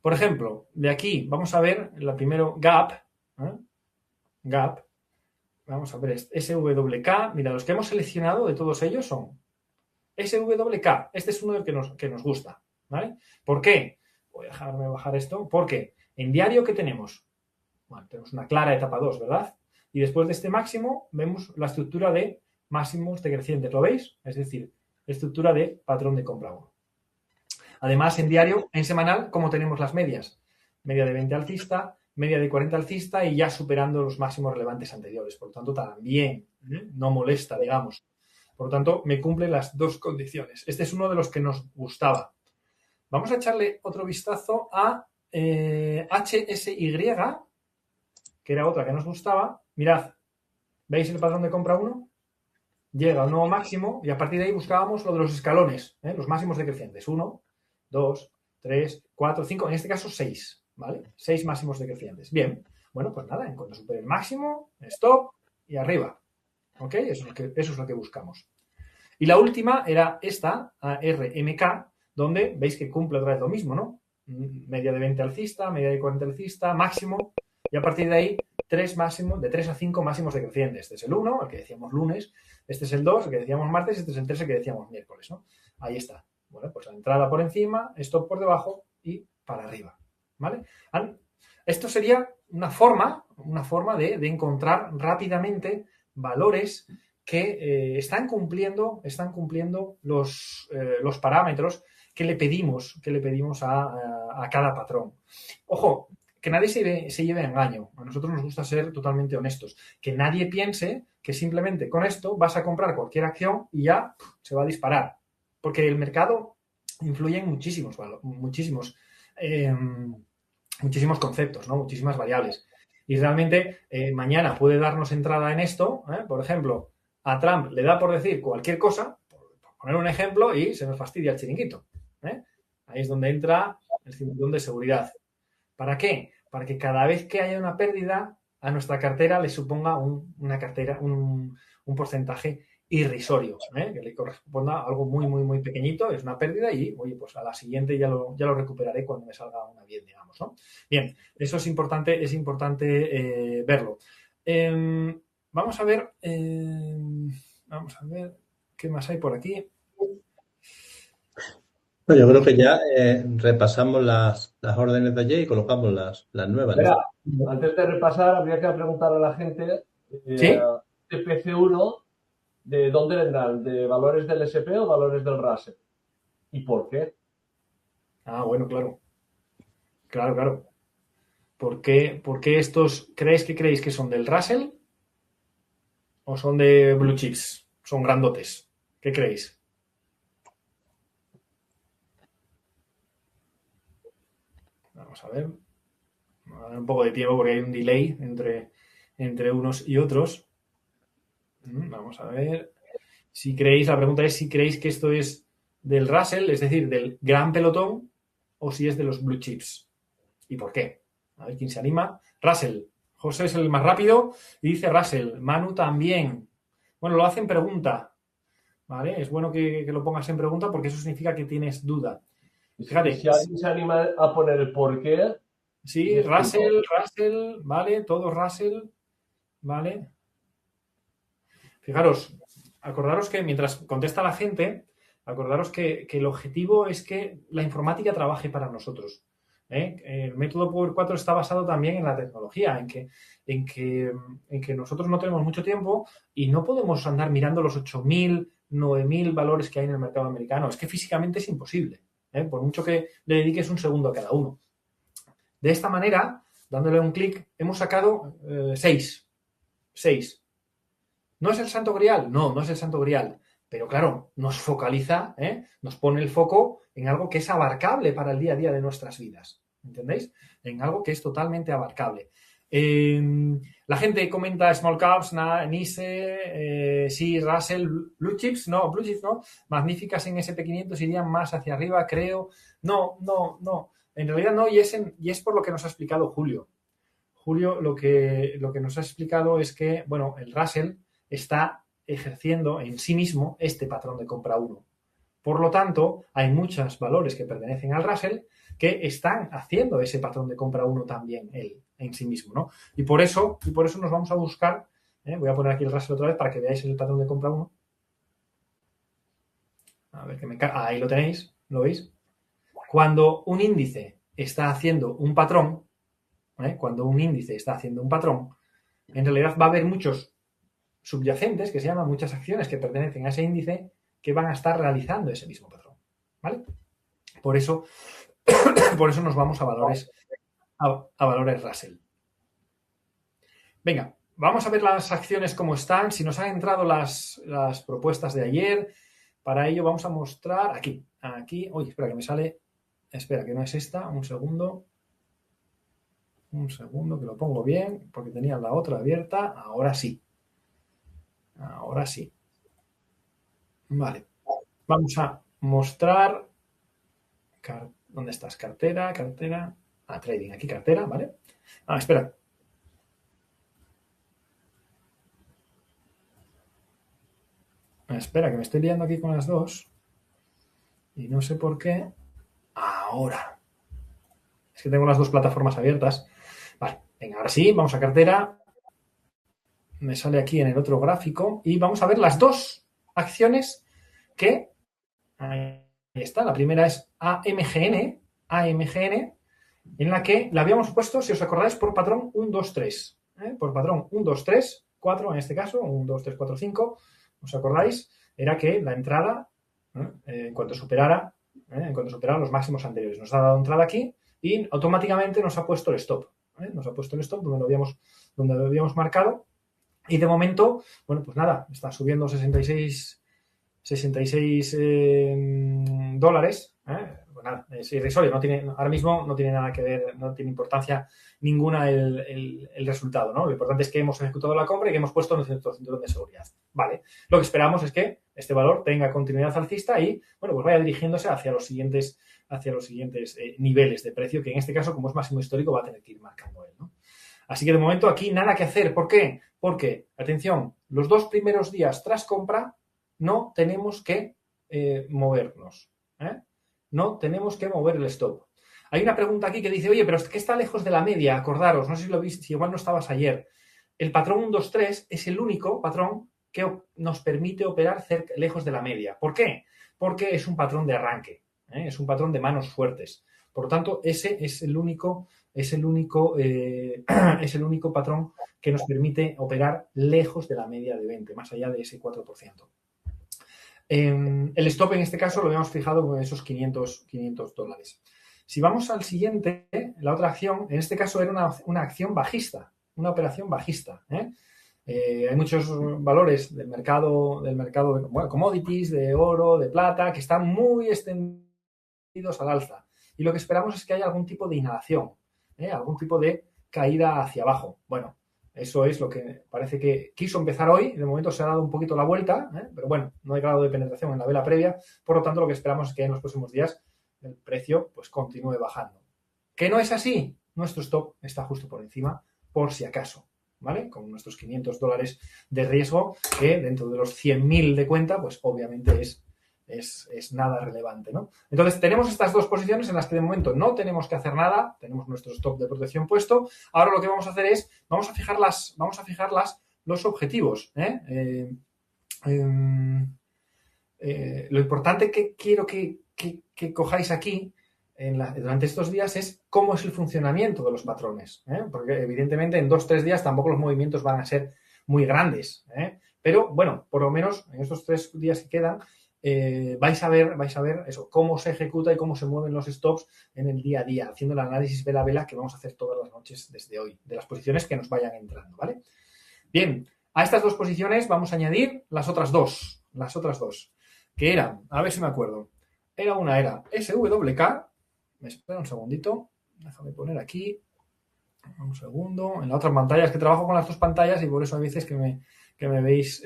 por ejemplo, de aquí vamos a ver la primero gap. Gap. Vamos a ver SWK. Mira, los que hemos seleccionado de todos ellos son SWK. Este es uno del que nos gusta, ¿vale? ¿Por qué? Voy a dejarme bajar esto. Porque en diario, ¿qué tenemos? Bueno, tenemos una clara etapa 2, ¿verdad? Y después de este máximo vemos la estructura de máximos decrecientes, ¿lo veis? Es decir, estructura de patrón de compra 1. Además, en diario, en semanal, ¿cómo tenemos las medias? Media de 20 alcista, media de 40 alcista y ya superando los máximos relevantes anteriores. Por lo tanto, también no molesta, digamos. Por lo tanto, me cumple las dos condiciones. Este es uno de los que nos gustaba. Vamos a echarle otro vistazo a HSY, que era otra que nos gustaba. Mirad, ¿veis el patrón de compra 1? Llega a un nuevo máximo y a partir de ahí buscábamos lo de los escalones, los máximos decrecientes. 1, 2, 3, 4, 5, en este caso 6, ¿vale? 6 máximos decrecientes. Bien, bueno, pues nada, en cuanto supere el máximo, stop y arriba. ¿Ok? Eso es lo que buscamos. Y la última era esta, RMK, donde veis que cumple otra vez lo mismo, ¿no? Media de 20 alcista, media de 40 alcista, máximo, y a partir de ahí, de 3 a 5 máximos decrecientes. Este es el 1, el que decíamos lunes, este es el 2, el que decíamos martes, este es el 3, el que decíamos miércoles, ¿no? Ahí está. Bueno, pues la entrada por encima, stop por debajo y para arriba, ¿vale? Esto sería una forma de encontrar rápidamente valores que están cumpliendo los parámetros que le pedimos a cada patrón. Ojo, que nadie se lleve a engaño. A nosotros nos gusta ser totalmente honestos. Que nadie piense que simplemente con esto vas a comprar cualquier acción y ya se va a disparar. Porque el mercado influye en muchísimos conceptos, ¿no? Muchísimas variables. Y realmente mañana puede darnos entrada en esto, por ejemplo, a Trump le da por decir cualquier cosa, por poner un ejemplo, y se nos fastidia el chiringuito. Ahí es donde entra el cinturón de seguridad. ¿Para qué? Para que cada vez que haya una pérdida, a nuestra cartera le suponga un porcentaje irrisorio, que le corresponda a algo muy, muy, muy pequeñito, es una pérdida y, oye, pues a la siguiente ya lo recuperaré cuando me salga una bien, digamos, ¿no? Bien, eso es importante verlo. Vamos a ver qué más hay por aquí. Bueno, yo creo que ya repasamos las órdenes de ayer y colocamos las nuevas. Mira, antes de repasar, habría que preguntar a la gente, ¿Sí? TPC1, ¿de dónde vendrán? ¿De valores del SP o valores del Russell? ¿Y por qué? Bueno, claro. Claro. ¿Por qué estos creéis que son del Russell o son de blue chips? Son grandotes. ¿Qué creéis? Vamos a ver. Vamos a dar un poco de tiempo porque hay un delay entre unos y otros. Vamos a ver. La pregunta es si creéis que esto es del Russell, es decir, del gran pelotón, o si es de los blue chips. ¿Y por qué? A ver quién se anima. Russell. José es el más rápido y dice Russell. Manu también. Bueno, lo hace en pregunta. ¿Vale? Es bueno que lo pongas en pregunta porque eso significa que tienes duda. Fíjate. Y si alguien se anima a poner el por qué. Sí, Russell, ¿vale? Todos Russell, ¿vale? Fijaros, acordaros que mientras contesta la gente, acordaros que el objetivo es que la informática trabaje para nosotros. El método Power 4 está basado también en la tecnología, en que nosotros no tenemos mucho tiempo y no podemos andar mirando los 8.000, 9.000 valores que hay en el mercado americano. Es que físicamente es imposible, por mucho que le dediques un segundo a cada uno. De esta manera, dándole un clic, hemos sacado 6. ¿No es el Santo Grial? No es el Santo Grial. Pero claro, nos focaliza, nos pone el foco en algo que es abarcable para el día a día de nuestras vidas. ¿Entendéis? En algo que es totalmente abarcable. La gente comenta small caps, NISE, sí, Russell, blue chips no, magníficas en SP500 irían más hacia arriba, creo. No. En realidad no, y es por lo que nos ha explicado Julio. Julio lo que nos ha explicado es que, bueno, el Russell está ejerciendo en sí mismo este patrón de compra 1. Por lo tanto, hay muchos valores que pertenecen al Russell que están haciendo ese patrón de compra 1 también él en sí mismo, ¿no? Y por eso nos vamos a buscar, voy a poner aquí el Russell otra vez para que veáis el patrón de compra 1. A ver que ahí lo tenéis, ¿lo veis? Cuando un índice está haciendo un patrón, en realidad va a haber muchos subyacentes, que se llaman muchas acciones que pertenecen a ese índice, que van a estar realizando ese mismo patrón, ¿vale? Por eso nos vamos a valores Russell. Venga, vamos a ver las acciones como están, si nos han entrado las propuestas de ayer. Para ello vamos a mostrar aquí. Oye, espera que me sale, espera que no es esta, un segundo que lo pongo bien, porque tenía la otra abierta, ahora sí. Vale. Vamos a mostrar. ¿Dónde estás? Cartera. Trading. Aquí cartera, ¿vale? Espera. Espera, que me estoy liando aquí con las dos. Y no sé por qué. Ahora. Es que tengo las dos plataformas abiertas. Vale, venga, ahora sí, vamos a cartera. Me sale aquí en el otro gráfico y vamos a ver las dos acciones que... Ahí está, la primera es AMGN, en la que la habíamos puesto, si os acordáis, por patrón 1, 2, 3. Por patrón 1, 2, 3, 4 en este caso, 1, 2, 3, 4, 5. ¿Os acordáis? Era que la entrada, en cuanto superara los máximos anteriores, nos ha dado entrada aquí y automáticamente nos ha puesto el stop. Nos ha puesto el stop donde lo habíamos marcado. Y de momento, bueno, pues nada, está subiendo 66 dólares. Pues nada, es irrisorio, ahora mismo no tiene nada que ver, no tiene importancia ninguna el resultado, ¿no? Lo importante es que hemos ejecutado la compra y que hemos puesto nuestro cinturón de seguridad. Vale, lo que esperamos es que este valor tenga continuidad alcista y, bueno, pues vaya dirigiéndose hacia los siguientes niveles de precio, que en este caso, como es máximo histórico, va a tener que ir marcando él, ¿no? Así que de momento aquí nada que hacer. ¿Por qué? Porque, atención, los 2 primeros días tras compra no tenemos que movernos. No tenemos que mover el stop. Hay una pregunta aquí que dice, oye, pero es que está lejos de la media, acordaros, no sé si lo viste, igual no estabas ayer. El patrón 1, 2, 3 es el único patrón que nos permite operar lejos de la media. ¿Por qué? Porque es un patrón de arranque, es un patrón de manos fuertes. Por lo tanto, ese es el único patrón que nos permite operar lejos de la media de 20, más allá de ese 4%. El stop en este caso lo habíamos fijado con esos 500 dólares. Si vamos al siguiente, la otra acción, en este caso era una acción bajista, una operación bajista. Hay muchos valores del mercado de commodities, de oro, de plata, que están muy extendidos al alza. Y lo que esperamos es que haya algún tipo de inhalación, algún tipo de caída hacia abajo. Bueno, eso es lo que parece que quiso empezar hoy. De momento se ha dado un poquito la vuelta, pero bueno, no hay grado de penetración en la vela previa. Por lo tanto, lo que esperamos es que en los próximos días el precio pues continúe bajando. ¿Que no es así? Nuestro stop está justo por encima, por si acaso, ¿vale? Con nuestros 500 dólares de riesgo, que dentro de los 100.000 de cuenta, pues obviamente es nada relevante, ¿no? Entonces, tenemos estas dos posiciones en las que de momento no tenemos que hacer nada, tenemos nuestro stop de protección puesto. Ahora lo que vamos a hacer es, vamos a fijar los objetivos. Lo importante que quiero que cojáis aquí durante estos días es cómo es el funcionamiento de los patrones, porque evidentemente en 2-3 días tampoco los movimientos van a ser muy grandes, pero bueno, por lo menos en estos 3 días que quedan, vais a ver eso, cómo se ejecuta y cómo se mueven los stops en el día a día, haciendo el análisis vela a vela que vamos a hacer todas las noches desde hoy, de las posiciones que nos vayan entrando, ¿vale? Bien, a estas dos posiciones vamos a añadir las otras dos, que eran, a ver si me acuerdo, era SWK, me espera un segundito, déjame poner aquí, un segundo, en la otra pantalla, es que trabajo con las dos pantallas y por eso hay veces que me veis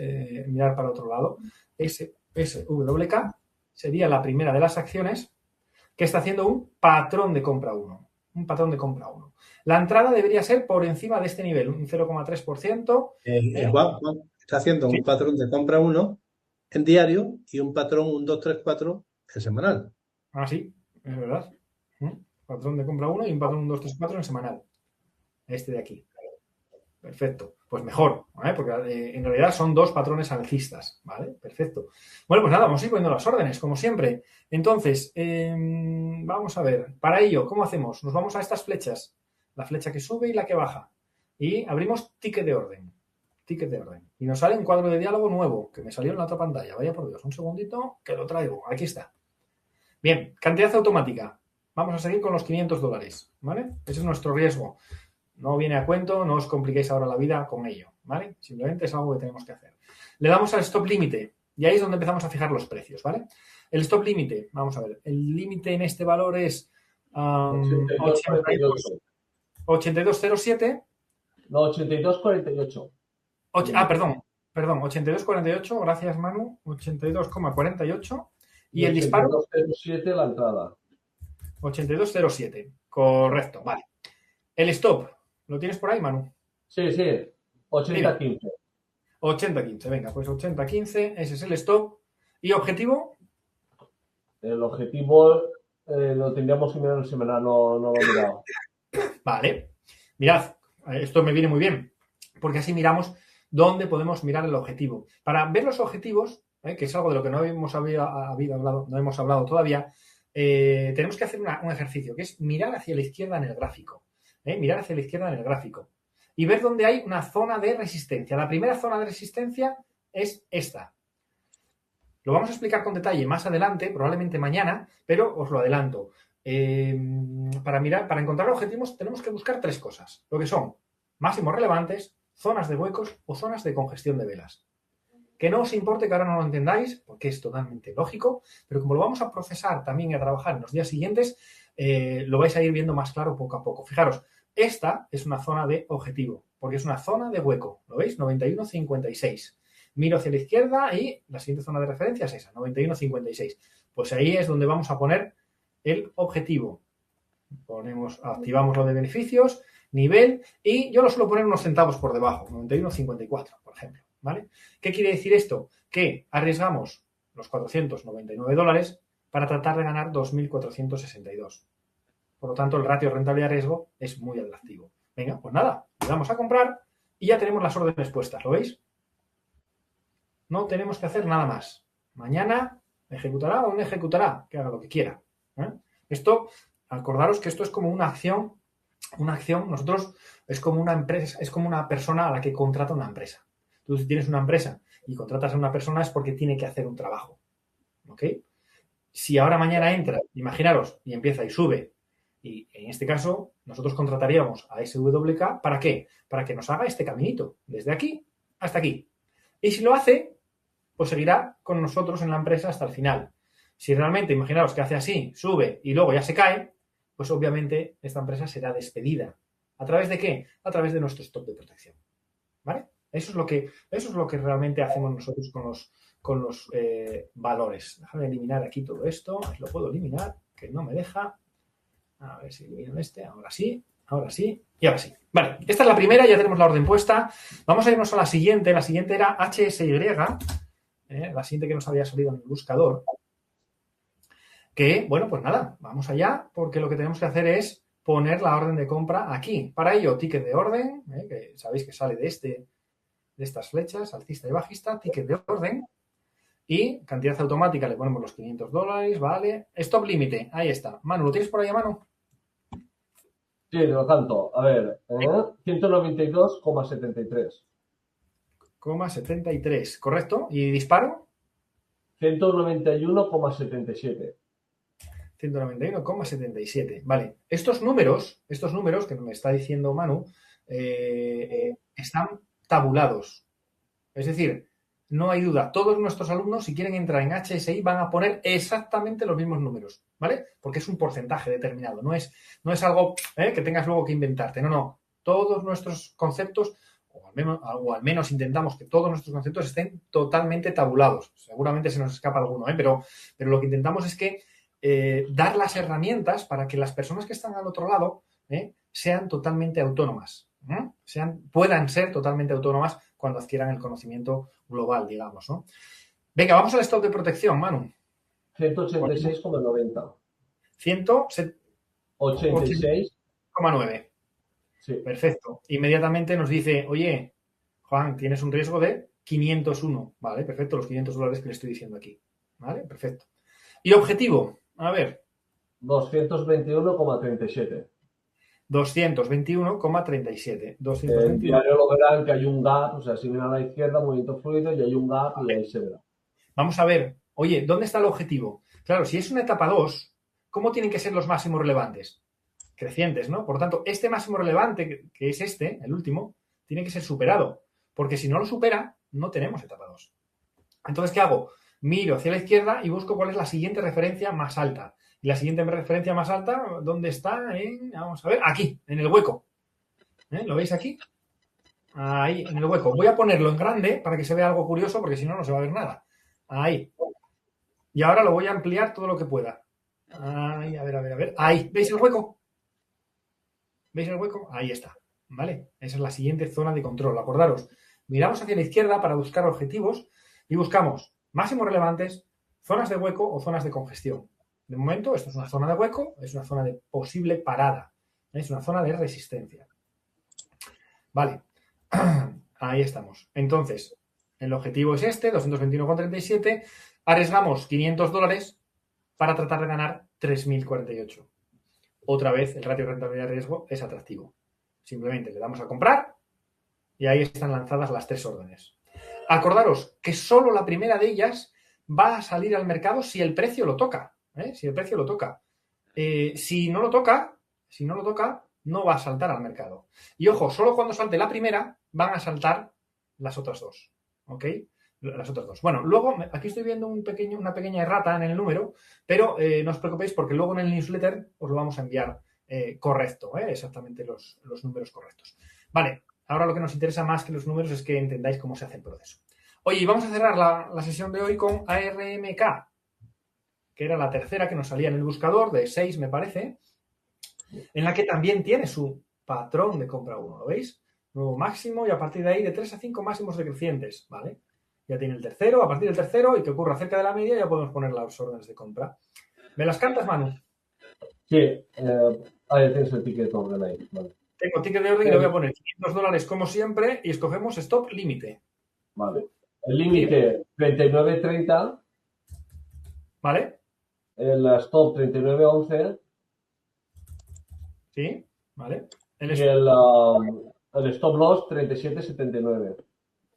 mirar para otro lado. SWK sería la primera de las acciones que está haciendo un patrón de compra 1. La entrada debería ser por encima de este nivel, un 0,3%. Juan está haciendo un patrón de compra 1 en diario y un patrón 1, 2, 3, 4 en semanal. Ah, sí, es verdad. Patrón de compra 1 y un patrón 1, 2, 3, 4 en semanal. Este de aquí. Perfecto. Pues mejor, ¿vale? Porque en realidad son dos patrones alcistas, ¿vale? Perfecto. Bueno, pues nada, vamos a ir poniendo las órdenes, como siempre. Entonces, vamos a ver. Para ello, ¿cómo hacemos? Nos vamos a estas flechas. La flecha que sube y la que baja. Y abrimos ticket de orden. Y nos sale un cuadro de diálogo nuevo, que me salió en la otra pantalla. Vaya por Dios, un segundito, que lo traigo. Aquí está. Bien, cantidad automática. Vamos a seguir con los 500 dólares, ¿vale? Ese es nuestro riesgo. No viene a cuento, no os compliquéis ahora la vida con ello, ¿vale? Simplemente es algo que tenemos que hacer. Le damos al stop límite y ahí es donde empezamos a fijar los precios, ¿vale? El stop límite, vamos a ver, el límite en este valor es 82.07. No, 82.48. Perdón, 82.48, gracias Manu, 82,48 y el disparo 82.07 la entrada. 82.07, correcto, vale. El stop, ¿lo tienes por ahí, Manu? Sí, 80-15. 80-15, venga, pues 80-15, ese es el stop. ¿Y objetivo? El objetivo lo tendríamos que mirar en el semanal, no lo he mirado. Vale. Mirad, esto me viene muy bien, porque así miramos dónde podemos mirar el objetivo. Para ver los objetivos, que es algo de lo que no hemos hablado todavía, tenemos que hacer un ejercicio, que es mirar hacia la izquierda en el gráfico. Mirar hacia la izquierda en el gráfico. Y ver dónde hay una zona de resistencia. La primera zona de resistencia es esta. Lo vamos a explicar con detalle más adelante, probablemente mañana, pero os lo adelanto. Para encontrar objetivos tenemos que buscar tres cosas, lo que son máximos relevantes, zonas de huecos o zonas de congestión de velas. Que no os importe que ahora no lo entendáis, porque es totalmente lógico, pero como lo vamos a procesar también y a trabajar en los días siguientes, lo vais a ir viendo más claro poco a poco. Fijaros, esta es una zona de objetivo, porque es una zona de hueco, ¿lo veis? 91,56. Miro hacia la izquierda y la siguiente zona de referencia es esa, 91,56. Pues ahí es donde vamos a poner el objetivo. Activamos lo de beneficios, nivel, y yo lo suelo poner unos centavos por debajo, 91,54, por ejemplo, ¿vale? ¿Qué quiere decir esto? Que arriesgamos los $499 para tratar de ganar 2.462. Por lo tanto, el ratio rentabilidad-riesgo es muy atractivo. Venga, pues nada, le damos a comprar y ya tenemos las órdenes puestas, ¿lo veis? No tenemos que hacer nada más. Mañana ejecutará o no ejecutará, que haga lo que quiera. Esto, acordaros que esto es como una acción, nosotros es como una empresa, es como una persona a la que contrata una empresa. Tú si tienes una empresa y contratas a una persona es porque tiene que hacer un trabajo. ¿Ok? Si ahora mañana entra, imaginaros, y empieza y sube, y en este caso nosotros contrataríamos a SWK, ¿para qué? Para que nos haga este caminito, desde aquí hasta aquí. Y si lo hace, pues seguirá con nosotros en la empresa hasta el final. Si realmente, imaginaros que hace así, sube y luego ya se cae, pues obviamente esta empresa será despedida. ¿A través de qué? A través de nuestro stop de protección. ¿Vale? Eso es lo que realmente hacemos nosotros con los valores. Déjame eliminar aquí todo esto. Lo puedo eliminar, que no me deja. A ver si elimino este. Ahora sí y ahora sí. Vale, esta es la primera, ya tenemos la orden puesta. Vamos a irnos a la siguiente. La siguiente era HSY, la siguiente que nos había salido en el buscador. Que, bueno, pues nada, vamos allá, porque lo que tenemos que hacer es poner la orden de compra aquí. Para ello, ticket de orden, que sabéis que sale de estas flechas, alcista y bajista, ticket de orden. Y cantidad automática, le ponemos los $500, ¿vale? Stop límite, ahí está. Manu, ¿lo tienes por ahí a mano? Sí, te lo canto. A ver, 192,73. 73, ¿correcto? ¿Y disparo? 191,77. 191,77. Vale. Estos números que me está diciendo Manu, están tabulados. Es decir, no hay duda. Todos nuestros alumnos, si quieren entrar en HSI, van a poner exactamente los mismos números, ¿vale? Porque es un porcentaje determinado. No es algo que tengas luego que inventarte. No. Todos nuestros conceptos, o al menos intentamos que todos nuestros conceptos estén totalmente tabulados. Seguramente se nos escapa alguno, pero lo que intentamos es que dar las herramientas para que las personas que están al otro lado sean totalmente autónomas, puedan ser totalmente autónomas cuando adquieran el conocimiento global, digamos, ¿no? Venga, vamos al stop de protección, Manu. 186,90. 186,9. Sí. Perfecto. Inmediatamente nos dice, oye, Juan, tienes un riesgo de 501. Vale, perfecto, los $500 que le estoy diciendo aquí. Vale, perfecto. ¿Y objetivo? A ver. 221,37. 221,37. El diario lo verán que hay un gap, o sea, si miran a la izquierda, movimiento fluido, y hay un gap y ahí se verá. Vamos a ver, oye, ¿dónde está el objetivo? Claro, si es una etapa 2, ¿cómo tienen que ser los máximos relevantes? Crecientes, ¿no? Por tanto, este máximo relevante, que es este, el último, tiene que ser superado, porque si no lo supera, no tenemos etapa 2. Entonces, ¿qué hago? Miro hacia la izquierda y busco cuál es la siguiente referencia más alta. Y la siguiente referencia más alta, ¿dónde está? Vamos a ver, aquí, en el hueco. ¿Lo veis aquí? Ahí, en el hueco. Voy a ponerlo en grande para que se vea algo curioso, porque si no, no se va a ver nada. Ahí. Y ahora lo voy a ampliar todo lo que pueda. Ahí, a ver. Ahí, ¿veis el hueco? ¿Veis el hueco? Ahí está. ¿Vale? Esa es la siguiente zona de control. Acordaros, miramos hacia la izquierda para buscar objetivos y buscamos máximos relevantes, zonas de hueco o zonas de congestión. De momento, esto es una zona de hueco, es una zona de posible parada, es una zona de resistencia. Vale, ahí estamos. Entonces, el objetivo es este, 221,37. Arriesgamos $500 para tratar de ganar 3.048. Otra vez, el ratio de rentabilidad-riesgo es atractivo. Simplemente le damos a comprar y ahí están lanzadas las 3 órdenes. Acordaros que solo la primera de ellas va a salir al mercado si el precio lo toca. Si el precio lo toca. Si no lo toca, no va a saltar al mercado. Y ojo, solo cuando salte la primera van a saltar las otras dos. ¿Ok? Las otras dos. Bueno, luego aquí estoy viendo una pequeña errata en el número, pero no os preocupéis porque luego en el newsletter os lo vamos a enviar correcto, exactamente los números correctos. Vale, ahora lo que nos interesa más que los números es que entendáis cómo se hace el proceso. Oye, y vamos a cerrar la sesión de hoy con ARMK, que era la tercera que nos salía en el buscador de 6, me parece, en la que también tiene su patrón de compra 1, ¿lo veis? Nuevo máximo y a partir de ahí de 3 a 5 máximos decrecientes, ¿vale? Ya tiene el tercero, a partir del tercero y que ocurra cerca de la media ya podemos poner las órdenes de compra. ¿Me las cantas, Manu? Sí, ahí tienes el ticket de orden ahí. Vale. Tengo ticket de orden y le voy a poner $500 como siempre y escogemos stop límite. Vale. El límite 39.30. ¿Vale? El stop 39.11. Sí, ¿vale? Y el stop loss 37.79.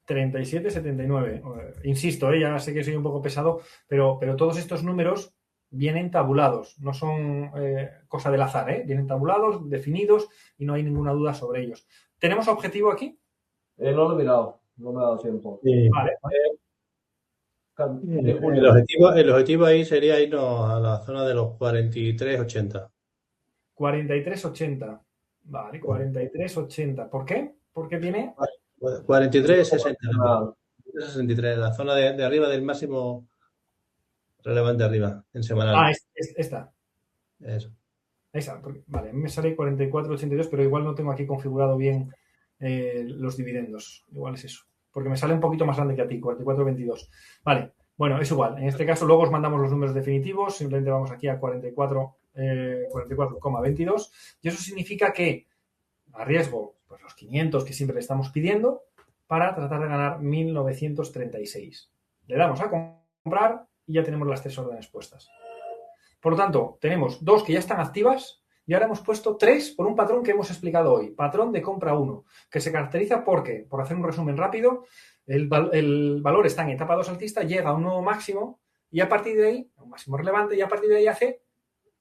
37,79. Insisto, ya sé que soy un poco pesado, pero todos estos números vienen tabulados, no son cosa del azar, vienen tabulados, definidos y no hay ninguna duda sobre ellos. ¿Tenemos objetivo aquí? No lo he mirado, no me ha dado tiempo. Sí. Vale. El objetivo ahí sería irnos a la zona de los 43,80. 43,80. Vale, 43,80. ¿Por qué? Porque tiene 43,60. 63, la zona de arriba del máximo relevante arriba, en semanal. Ah, esta. Eso. Esa, vale, a mí me sale 44,82, pero igual no tengo aquí configurado bien los dividendos. Igual es eso. Porque me sale un poquito más grande que a ti, 44,22. Vale, bueno, es igual. En este caso luego os mandamos los números definitivos. Simplemente vamos aquí a 44,22. Y eso significa que arriesgo pues los 500 que siempre le estamos pidiendo para tratar de ganar 1.936. Le damos a comprar y ya tenemos las 3 órdenes puestas. Por lo tanto, tenemos 2 que ya están activas y ahora hemos puesto 3 por un patrón que hemos explicado hoy. Patrón de compra 1, que se caracteriza porque, por hacer un resumen rápido, el valor está en etapa 2 alcista, llega a un nuevo máximo y a partir de ahí, un máximo relevante, y a partir de ahí hace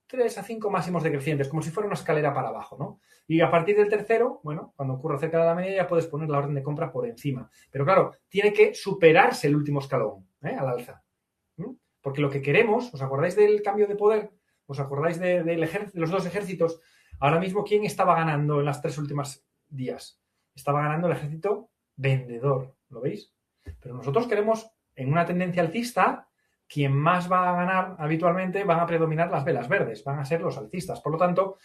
3 a 5 máximos decrecientes, como si fuera una escalera para abajo, ¿no? Y a partir del tercero, bueno, cuando ocurra cerca de la media ya puedes poner la orden de compra por encima. Pero claro, tiene que superarse el último escalón, al alza. Porque lo que queremos, ¿os acordáis del cambio de poder? ¿Os acordáis de los dos ejércitos? Ahora mismo, ¿quién estaba ganando en las 3 últimas días? Estaba ganando el ejército vendedor, ¿lo veis? Pero nosotros queremos, en una tendencia alcista, quien más va a ganar habitualmente van a predominar las velas verdes, van a ser los alcistas. Por lo tanto,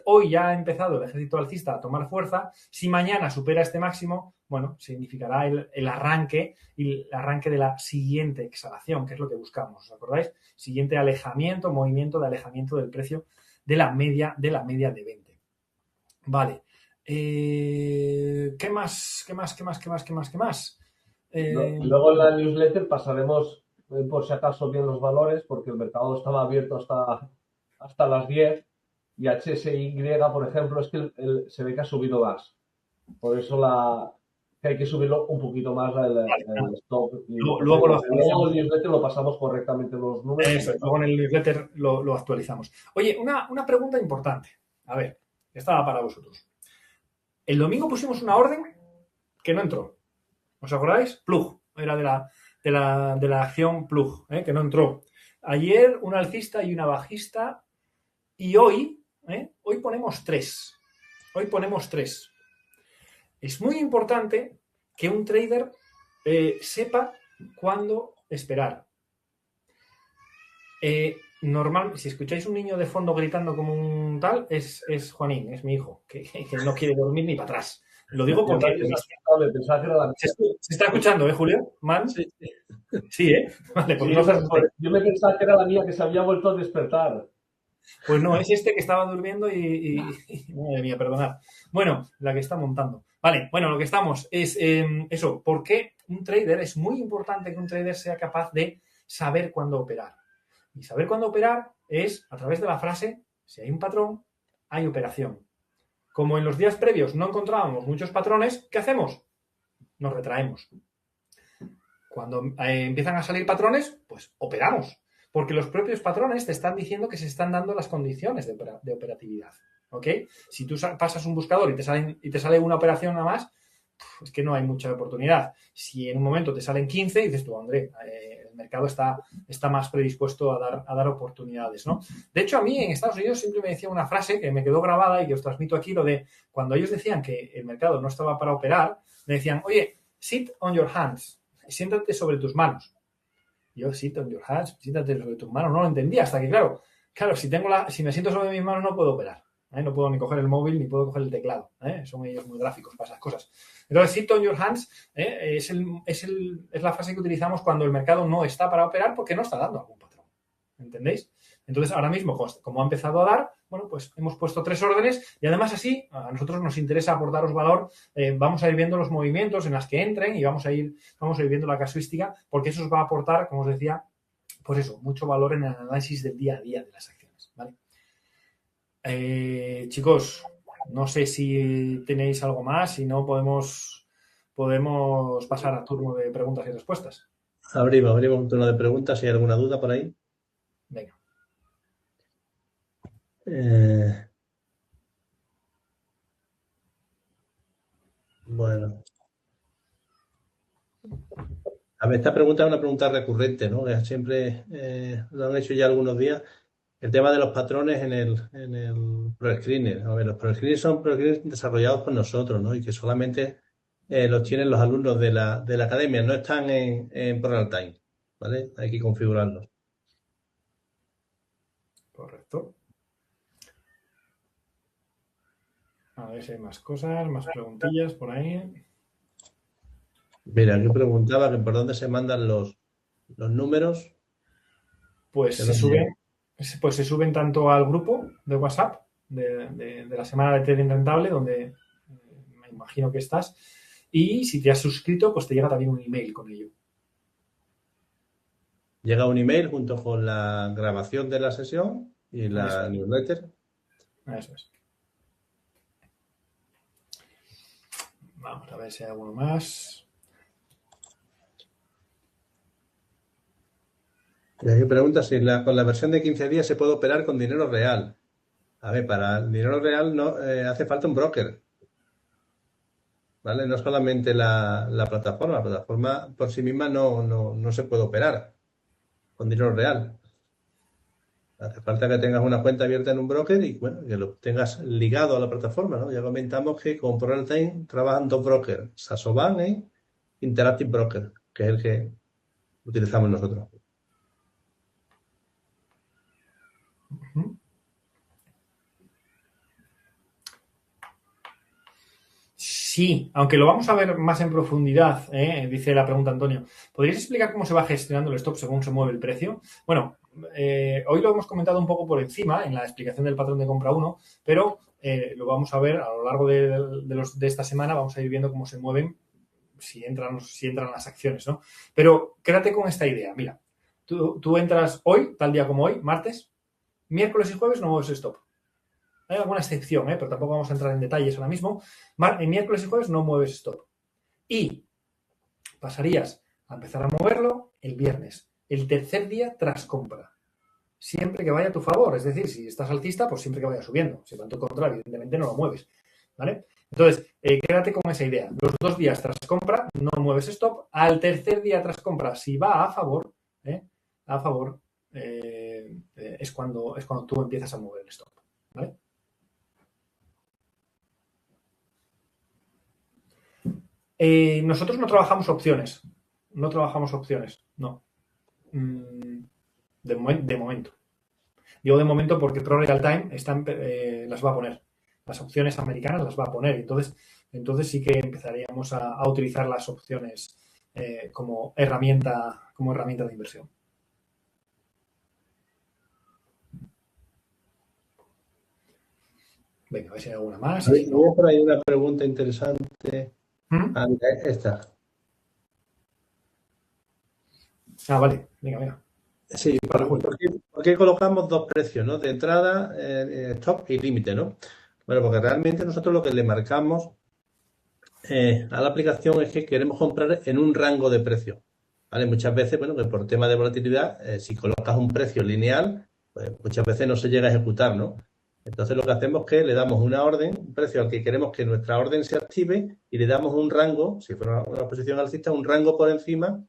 hoy ya ha empezado el ejército alcista a tomar fuerza. Si mañana supera este máximo, bueno, significará el arranque y el arranque de la siguiente exhalación, que es lo que buscamos. ¿Os acordáis? Siguiente alejamiento, movimiento de alejamiento del precio de la media de 20. Vale. ¿Qué más? Luego en la newsletter pasaremos por si acaso bien los valores, porque el mercado estaba abierto hasta las 10 y HSY, por ejemplo, es que se ve que ha subido más. Por eso que hay que subirlo un poquito más el stop. Luego el newsletter lo pasamos correctamente los números. Eso, luego en el newsletter lo actualizamos. Oye, una pregunta importante. A ver, estaba para vosotros. El domingo pusimos una orden que no entró. ¿Os acordáis? Plug. Era de la acción Plug, que no entró. Ayer una alcista y una bajista. Y hoy ponemos 3. Hoy ponemos 3. Es muy importante que un trader sepa cuándo esperar. Normal, si escucháis un niño de fondo gritando como un tal, es Juanín, es mi hijo, que no quiere dormir ni para atrás. Lo digo porque Pensaba que era la mía. se está escuchando, Julio? ¿Man? Sí, sí. Sí, ¿eh? Vale, pues Sí, no se pues, yo me pensaba que era la mía que se había vuelto a despertar. Pues no, es este que estaba durmiendo madre mía, perdonad. Bueno, la que está montando. Vale, bueno, lo que estamos es eso. ¿Por qué un trader? Es muy importante que un trader sea capaz de saber cuándo operar. Y saber cuándo operar es a través de la frase, si hay un patrón, hay operación. Como en los días previos no encontrábamos muchos patrones, ¿qué hacemos? Nos retraemos. Cuando empiezan a salir patrones, pues operamos. Porque los propios patrones te están diciendo que se están dando las condiciones de operatividad. ¿Ok? Si tú pasas un buscador y te sale una operación nada más, es que no hay mucha oportunidad. Si en un momento te salen 15, dices tú, André, el mercado está más predispuesto a dar oportunidades, ¿no? De hecho, a mí en Estados Unidos siempre me decía una frase que me quedó grabada y que os transmito aquí, lo de cuando ellos decían que el mercado no estaba para operar, me decían, oye, sit on your hands, siéntate sobre tus manos. Yo, sit on your hands, siéntate sobre tus manos. No lo entendía hasta que, claro, si me siento sobre mis manos no puedo operar. No puedo ni coger el móvil ni puedo coger el teclado. Son ellos muy gráficos para esas cosas. Entonces, sit on your hands es la frase que utilizamos cuando el mercado no está para operar porque no está dando algún patrón. ¿Entendéis? Entonces, ahora mismo, como ha empezado a dar, bueno, pues hemos puesto 3 órdenes y además así a nosotros nos interesa aportaros valor. Vamos a ir viendo los movimientos en las que entren y vamos a ir viendo la casuística porque eso os va a aportar, como os decía, pues eso, mucho valor en el análisis del día a día de las acciones, ¿vale? Chicos, no sé si tenéis algo más, si no podemos pasar a turno de preguntas y respuestas. Abrimos un turno de preguntas si hay alguna duda por ahí. Venga. Bueno. A ver, esta pregunta es una pregunta recurrente, ¿no? Que siempre lo han hecho ya algunos días. El tema de los patrones en el ProScreener. A ver, los ProScreeners son ProScreeners desarrollados por nosotros, ¿no? Y que solamente los tienen los alumnos de la academia, no están en ProRealTime, ¿vale? Hay que configurarlos. Correcto. A ver si hay más cosas, más preguntillas por ahí. Mira, aquí preguntaba que por dónde se mandan los números. Pues se suben tanto al grupo de WhatsApp de la semana de trading rentable, donde me imagino que estás, y si te has suscrito, pues te llega también un email con ello. Llega un email junto con la grabación de la sesión y la newsletter. Eso es. Vamos a ver si hay alguno más. Y aquí pregunta si con la versión de 15 días se puede operar con dinero real. A ver, para el dinero real no hace falta un broker, ¿vale? No solamente la plataforma por sí misma no se puede operar con dinero real. Hace falta que tengas una cuenta abierta en un broker y bueno, que lo tengas ligado a la plataforma, ¿no? Ya comentamos que con ProRealTime trabajan 2 brokers, Sasoban y Interactive Broker, que es el que utilizamos nosotros. Sí, aunque lo vamos a ver más en profundidad, dice la pregunta Antonio. ¿Podrías explicar cómo se va gestionando el stop según se mueve el precio? Bueno, hoy lo hemos comentado un poco por encima en la explicación del patrón de compra 1, pero lo vamos a ver a lo largo de esta semana, vamos a ir viendo cómo se mueven, si entran las acciones, ¿no? Pero quédate con esta idea. Mira, tú entras hoy, tal día como hoy, martes, miércoles y jueves no mueves stop. Hay alguna excepción, pero tampoco vamos a entrar en detalles ahora mismo. En miércoles y jueves no mueves stop. Y pasarías a empezar a moverlo el viernes, el tercer día tras compra. Siempre que vaya a tu favor. Es decir, si estás alcista, pues siempre que vaya subiendo. Si va en tu contra, evidentemente no lo mueves. ¿Vale? Entonces, quédate con esa idea. Los 2 días tras compra no mueves stop. Al tercer día tras compra, si va a favor, es cuando tú empiezas a mover el stop. ¿Vale? Nosotros no trabajamos opciones. No. De momento. Digo de momento porque ProRealTime las va a poner. Las opciones americanas las va a poner. Entonces, entonces sí que empezaríamos a utilizar las opciones como herramienta de inversión. Venga, a ver si hay alguna más. Si no, por ahí una pregunta interesante. Esta. Vale, venga. Sí, ¿por qué colocamos dos precios, ¿no? De entrada, stop y límite, ¿no? Bueno, porque realmente nosotros lo que le marcamos a la aplicación es que queremos comprar en un rango de precio, ¿vale? Muchas veces, bueno, que por tema de volatilidad, si colocas un precio lineal, pues muchas veces no se llega a ejecutar, ¿no? Entonces lo que hacemos es que le damos una orden, un precio al que queremos que nuestra orden se active y le damos un rango, si fuera una posición alcista, un rango por encima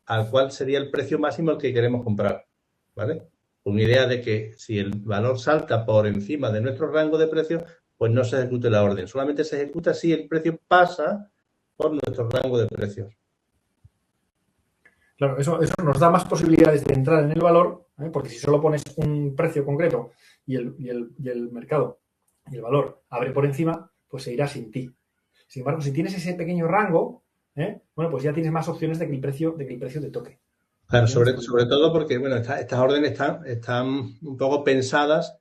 al cual sería el precio máximo al que queremos comprar, ¿vale? Con idea de que si el valor salta por encima de nuestro rango de precios, pues no se ejecute la orden. Solamente se ejecuta si el precio pasa por nuestro rango de precios. Claro, eso nos da más posibilidades de entrar en el valor, porque si solo pones un precio concreto y el mercado y el valor abre por encima, pues se irá sin ti. Sin embargo, si tienes ese pequeño rango, bueno, pues ya tienes más opciones de que el precio te toque. Claro, sobre todo porque, bueno, estas órdenes están un poco pensadas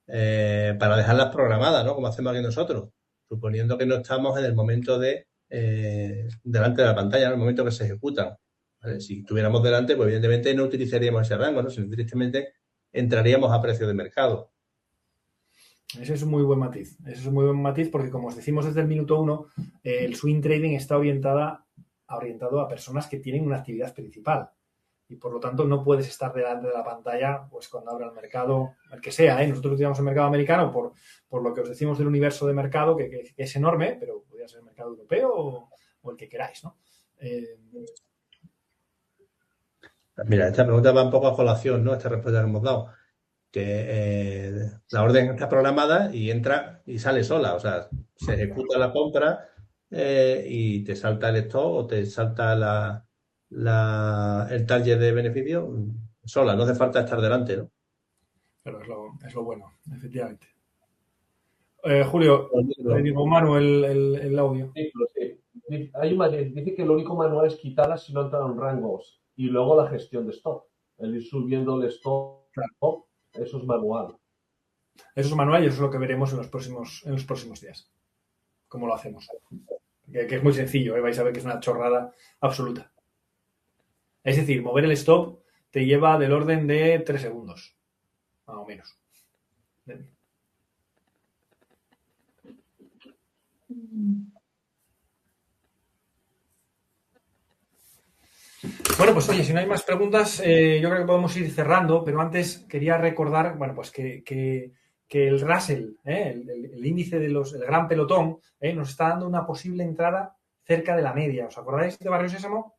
para dejarlas programadas, ¿no? Como hacemos aquí nosotros, suponiendo que no estamos en el momento delante de la pantalla, en el momento que se ejecutan. ¿Vale? Si estuviéramos delante, pues evidentemente no utilizaríamos ese rango, ¿no? Sino directamente entraríamos a precio de mercado. Ese es un muy buen matiz. Porque, como os decimos desde el minuto 1, el swing trading está orientado a personas que tienen una actividad principal. Y por lo tanto no puedes estar delante de la pantalla pues cuando abra el mercado, el que sea, Nosotros utilizamos el mercado americano por lo que os decimos del universo de mercado, que es enorme, pero podría ser el mercado europeo o el que queráis, ¿no? Mira, esta pregunta va un poco a colación, ¿no? Esta respuesta que hemos dado. Que la orden está programada y entra y sale sola. O sea, se ejecuta la compra y te salta el stop o te salta el target de beneficio sola. No hace falta estar delante, ¿no? Pero es lo bueno, efectivamente. Julio, le digo Manu el audio. Sí. Dice que lo único manual es quitarlas si no entran en rangos y luego la gestión de stop. El ir subiendo el stop, claro. Eso es manual. Eso es manual y eso es lo que veremos en los próximos días. Cómo lo hacemos. Que es muy sencillo, vais a ver que es una chorrada absoluta. Es decir, mover el stop te lleva del orden de 3 segundos, más o menos. Bueno, pues oye, si no hay más preguntas, yo creo que podemos ir cerrando, pero antes quería recordar, bueno, pues que el Russell, el índice el gran pelotón, nos está dando una posible entrada cerca de la media. ¿Os acordáis de Barrio Sésamo?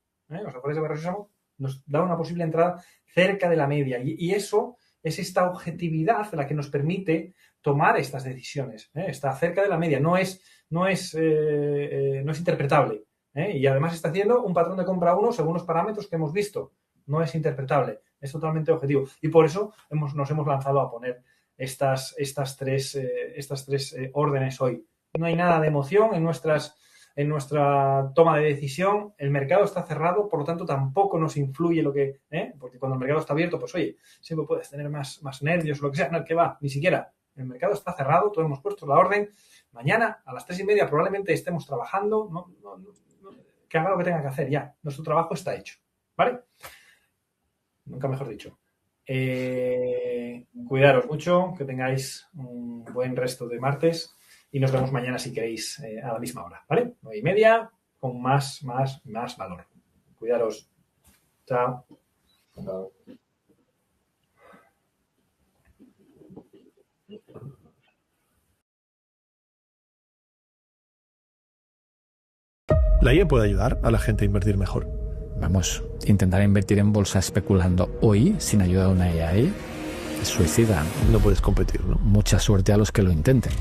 Nos da una posible entrada cerca de la media. Y eso es esta objetividad la que nos permite tomar estas decisiones. Está cerca de la media, no es interpretable. Y además está haciendo un patrón de compra 1 según los parámetros que hemos visto. No es interpretable, es totalmente objetivo. Y por eso nos hemos lanzado a poner estas tres órdenes hoy. No hay nada de emoción en nuestra toma de decisión. El mercado está cerrado, por lo tanto tampoco nos influye lo que... Porque cuando el mercado está abierto, pues oye, siempre puedes tener más nervios o lo que sea. No, que va, ni siquiera. El mercado está cerrado, todos hemos puesto la orden. Mañana a las 3:30 probablemente estemos trabajando. Que haga lo que tenga que hacer ya. Nuestro trabajo está hecho. ¿Vale? Nunca mejor dicho. Cuidaros mucho, que tengáis un buen resto de martes y nos vemos mañana si queréis a la misma hora, ¿vale? 9:30 con más valor. Cuidaros. Chao. Chao. La IA puede ayudar a la gente a invertir mejor. Vamos, intentar invertir en bolsa especulando hoy sin ayuda de una AI suicidan. No puedes competir, ¿no? Mucha suerte a los que lo intenten.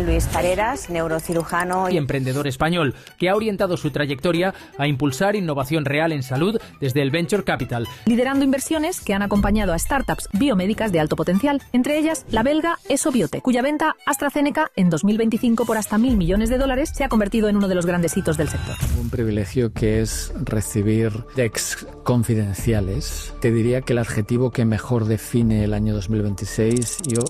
Luis Pareras, neurocirujano y emprendedor español, que ha orientado su trayectoria a impulsar innovación real en salud desde el Venture Capital. Liderando inversiones que han acompañado a startups biomédicas de alto potencial, entre ellas la belga EsoBiote, cuya venta AstraZeneca en 2025 por hasta $1.000 millones se ha convertido en uno de los grandes hitos del sector. Un privilegio que es recibir decks confidenciales. Te diría que el adjetivo que mejor define el año 2026, yo